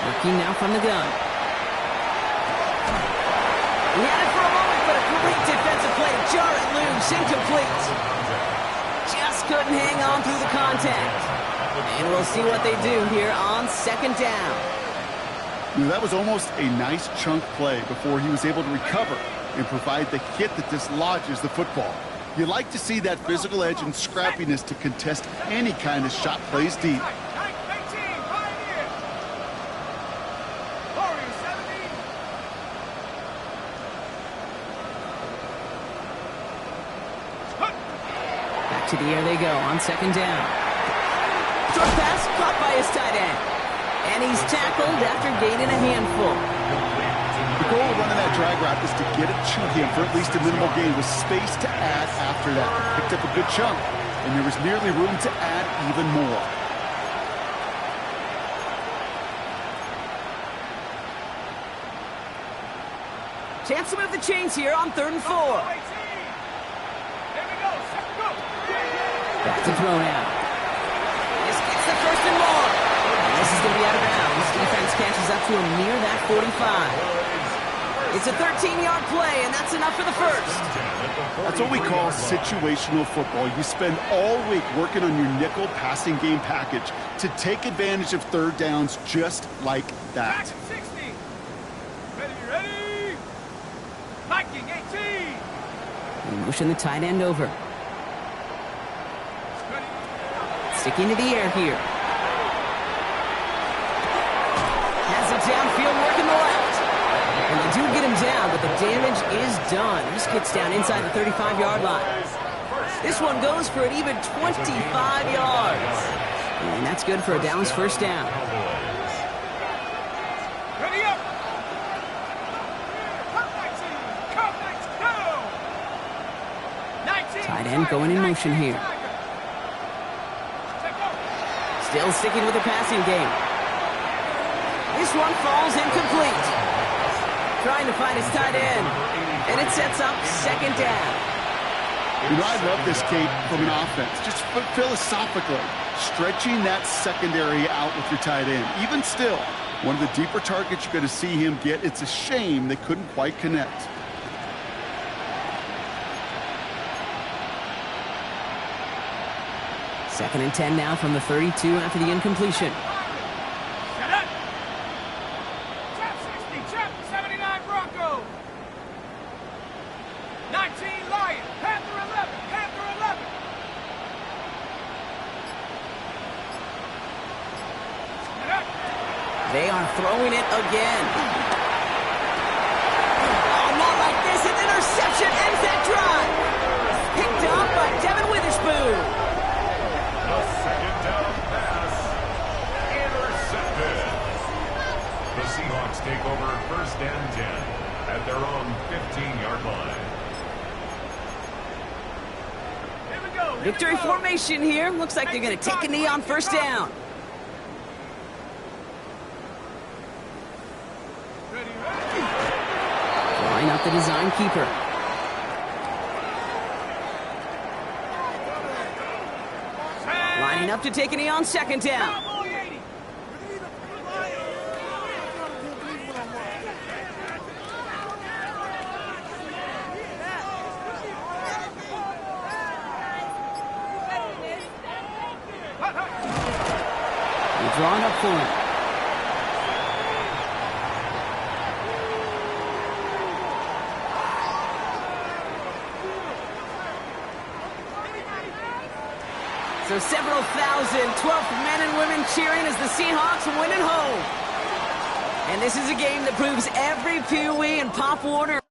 Working now from the gun. He had it for a moment, but a great defensive play to jar it loose. Incomplete. Just couldn't hang on through the contact. And we'll see what they do here on 2nd down. That was almost a nice chunk play before he was able to recover and provide the hit that dislodges the football. You like to see that physical edge and scrappiness to contest any kind of shot plays deep. Back to the air they go on 2nd down. Short pass caught by his tight end. And he's tackled after gaining a handful. The goal of running that drag route is to get it to him for at least a minimal gain with space to add after that. Picked up a good chunk, and there was nearly room to add even more. Chance to move the chains here on 3rd and 4. Back to throw now. This gets the 1st and long. And this is going to be out of bounds. Defense catches up to him near that 45. It's a 13-yard play, and that's enough for the 1st. That's what we call situational football. You spend all week working on your nickel passing game package to take advantage of 3rd downs just like that. 60. Ready? Viking 18. We motion the tight end over. Sticking to the air here. Has it downfield, working the left. And they do get him down, but the damage is done. This gets down inside the 35-yard line. This one goes for an even 25 yards. And that's good for a Dallas 1st down. Tight end going in motion here. Still sticking with the passing game. This one falls incomplete. Trying to find his tight end. And it sets up second down. You know, I love this, Kate, from an offense. Just philosophically, stretching that secondary out with your tight end. Even still, one of the deeper targets you're going to see him get. It's a shame they couldn't quite connect. Second and 10 now from the 32 after the incompletion. Set up. Trap 60, trap 79 Bronco. 19 Lion, Panther 11, Panther 11. Set up. They are throwing it again. Oh, not like this. An interception ends that drive. Picked up by Devin Witherspoon. A second down pass. Intercepted. The Seahawks take over first and 10 at their own 15-yard line. Here we go. Victory formation here. Looks like they're going to take a knee on first down. Ready, ready. Line up the design keeper. Lining up to take a knee on second down. Cowboy 80. They're drawn up for him. So several thousand 12th men and women cheering as the Seahawks win at home. And this is a game that proves every Pee Wee and Pop Warner